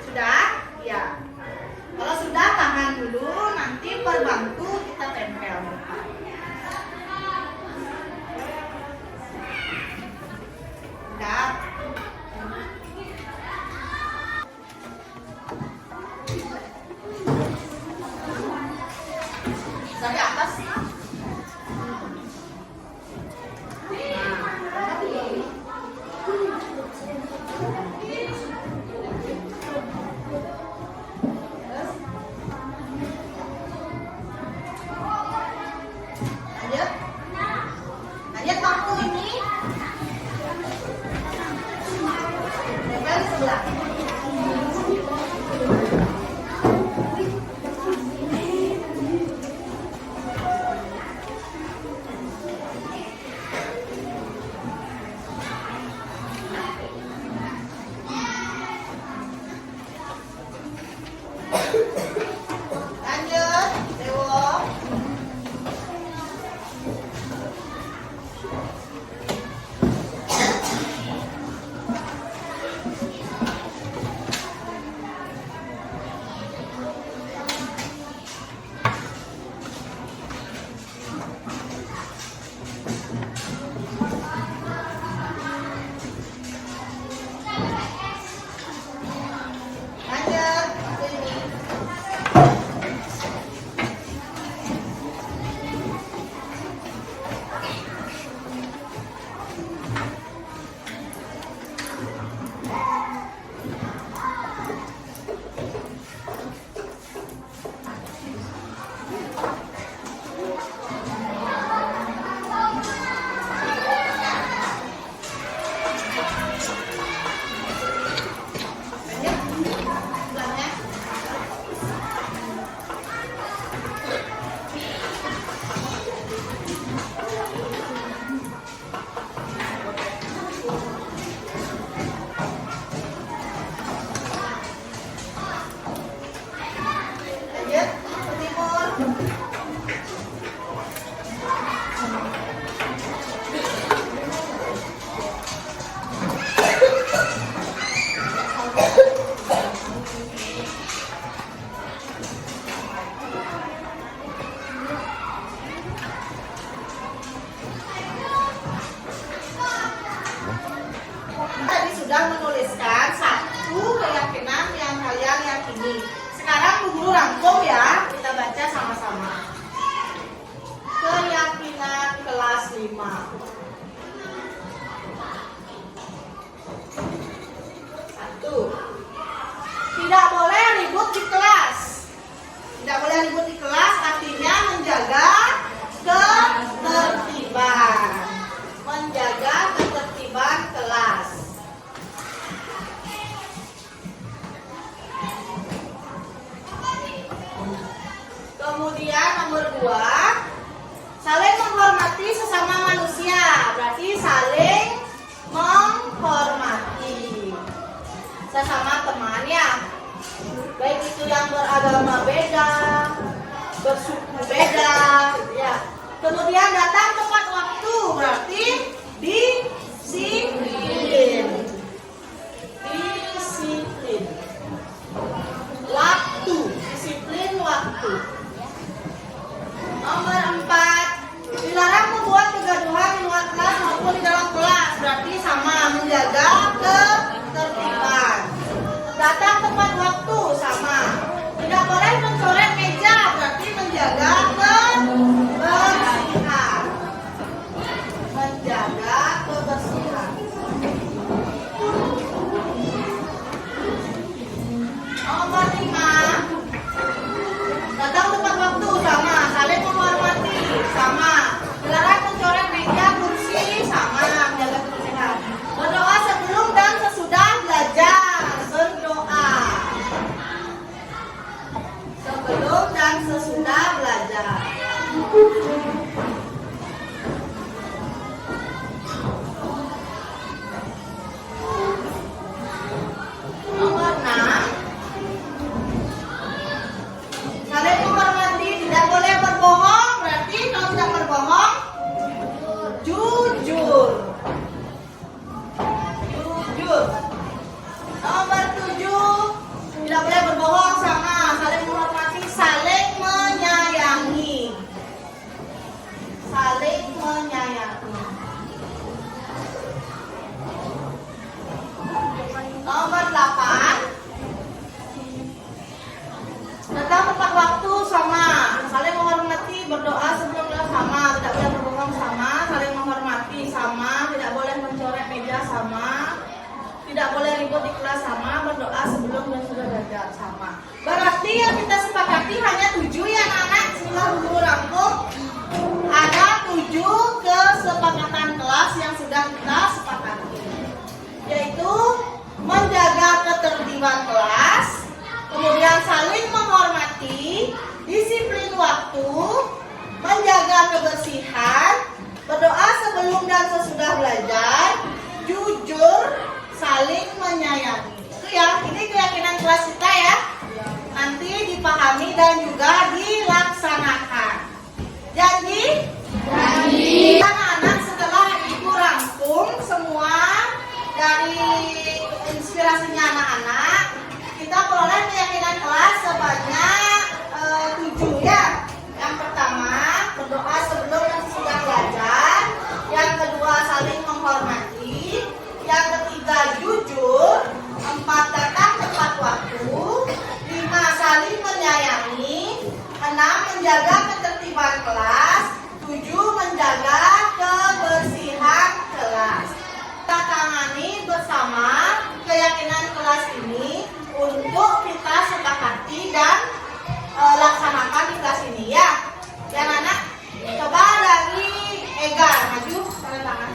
Sudah? Ya. Kalau sudah, tahan dulu, nanti perbantu kita tempel. Sudah. Dari atas. Lanjut. Lanjut waktu ini. Tempel di sebelah. Lanjut, Dewo. Lanjut, waktu ini. Lanjut, sebelahnya. Lanjut, ke timur. Tadi sudah menuliskan satu keyakinan yang kalian yakini. Sekarang Bu Guru rangkum ya, kita baca sama-sama. Keyakinan kelas 5. Satu. Tidak boleh ribut di kelas. Tidak boleh ribut di kelas artinya menjaga ketertiban. Menjaga ketertiban kelas. Kemudian nomor 2, saling menghormati sesama manusia. Berarti saling menghormati sesama teman ya. Baik itu yang beragama beda, bersuku beda, ya. Kemudian datang tepat waktu, berarti disiplin. Disiplin. Waktu, disiplin waktu. Nomor 4, dilarang membuat kegaduhan di luar kelas maupun di dalam kelas, berarti sama menjaga ketertiban. Datang tepat waktu, sama. Tidak boleh mencoret meja, berarti menjaga kebersihan. Menjaga kebersihan. Nomor 5, datang tepat waktu, sama. Saling menghormati, sama. Dilarang mencoret meja, kursi, sama. Menjaga kebersihan. Berdoa sebelum dan sesudah belajar. Berdoa. Datang tepat waktu sama, saling menghormati, berdoa sebelum kelas sama, tidak boleh berbohong sama, saling menghormati sama, tidak boleh mencoret meja sama, tidak boleh ribut di kelas sama, berdoa sebelum dan sudah belajar sama. Berarti yang kita sepakati hanya 7 ya anak-anak, sehingga guru rangkum ada 7 kesepakatan kelas yang sudah kita sepakati, yaitu menjaga ketertiban kelas, kemudian saling menghormati, disiplin waktu, menjaga kebersihan, berdoa sebelum dan sesudah belajar, jujur, saling menyayangi. Itu ya, ini keyakinan kelas kita ya. Nanti dipahami dan juga dilaksanakan. Janji? Janji. Anak-anak setelah ibu rangkum semua dari inspirasinya anak-anak, kita peroleh keyakinan kelas sebanyak 7 ya. Yang pertama, berdoa sebelum dan sesudah belajar. Yang kedua, saling menghormati. Yang ketiga, jujur. 4, datang tepat waktu. 5, saling menyayangi. 6, menjaga ketertiban kelas. 7, menjaga kebersihan kelas. Kita tangani bersama keyakinan kelas ini untuk kita sepakati dan laksanakan di kelas ini ya. Ya anak, coba dari Ega maju tanda tangan.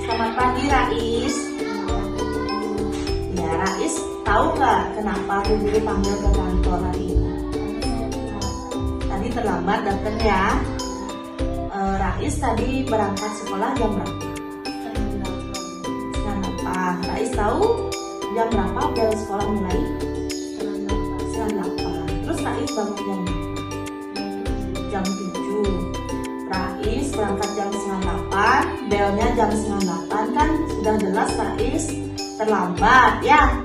Selamat pagi Rais. Ya Rais, tahu nggak kenapa Guru panggil ke kantor hari ini? Tadi terlambat datang ya. Rais tadi berangkat sekolah jam berapa? Setengah 8. Rais tahu jam berapa bel sekolah mulai? Setengah 8. Terus Rais bangun jam 7. Rais berangkat jam setengah 8, belnya jam setengah 8, kan sudah jelas Rais terlambat ya.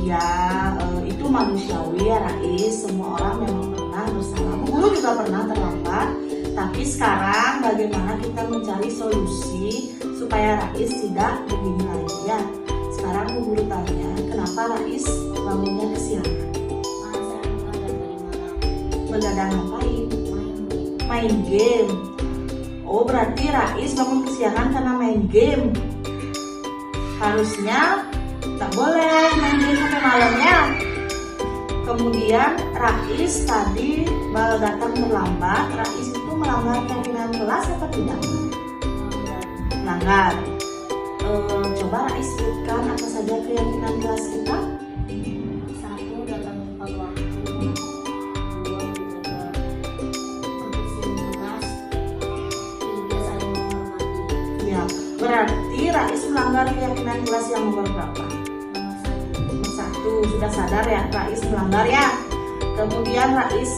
Ya itu manusiawi ya Rais, semua orang memang pernah bersalah. Guru juga pernah terlambat. Tapi sekarang bagaimana kita mencari solusi supaya Rais tidak begini lagi ya. Sekarang Guru tanya, kenapa Rais bangunnya kesiangan? Begadang ngapain? Main game. Oh, berarti Rais bangun kesiangan karena main game. Harusnya tak boleh main game sampai malamnya. Kemudian Rais tadi datang terlambat. Rais itu melanggar keyakinan kelas atau tidak? Melanggar. Coba Rais sebutkan apa saja keyakinan kelas kita. 1. Datang tepat waktu. 2. Menjaga kebersihan kelas. 3. Saling menghormati. Ya, berarti Rais melanggar keyakinan kelas yang nomor berapa? Nomor 1. Sudah sadar ya, Rais melanggar ya. Kemudian Rais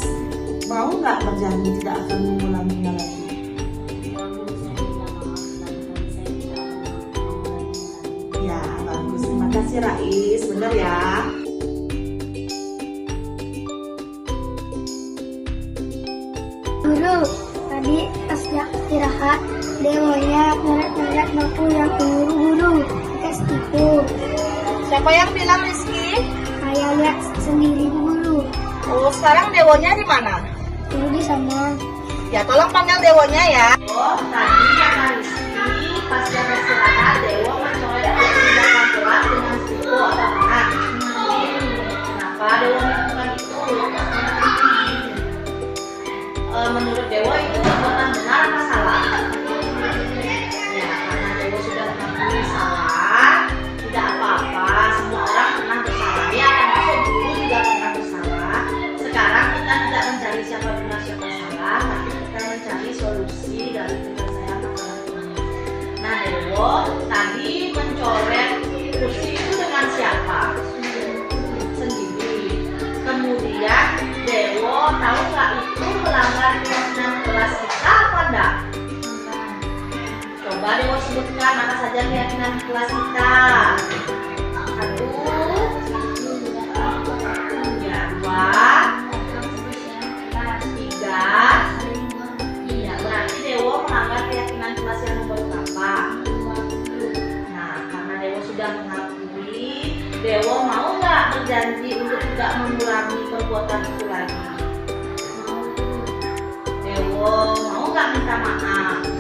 mau nggak berjanji tidak akan mengulanginya lagi? Ya, bagus. Terima kasih Rais, benar ya. Guru, tadi pas istirahat, dewonya neret-neret bangku yang guru-guru. Tes itu. Siapa yang bilang Rizky? Saya lihat sendiri guru. Oh, sekarang dewonya di mana? Guru di sana. Ya, tolong panggil dewonya ya. Oh, tadi kata Rizky pas jam istirahat, dewo mencoret di belakang kelas dengan siku atau tangan. Kenapa dewo melakukan itu? Menurut dewo itu perbuatan benar apa salah? Ya, karena dewo sudah mengakui salah, tidak apa-apa. Semua orang pernah bersalah. Ya, termasuk guru juga pernah bersalah. Sekarang kita tidak mencari siapa benar siapa salah, tapi kita mencari solusi dari penyelesaian masalah ini. Nah, dewo tadi mencoret kursi itu dengan siapa? Sendiri. Kemudian dewo tahu nggak itu melanggar keyakinan kelas kita apa enggak? Coba dewo sebutkan apa saja keyakinan kelas kita. 1, 2, 3. Iya, berarti dewo melanggar keyakinan kelas yang nomor berapa? Nah, karena dewo sudah mengakui, dewo mau nggak berjanji untuk tidak mengulangi perbuatan itu lagi? Dewo mau nggak minta maaf?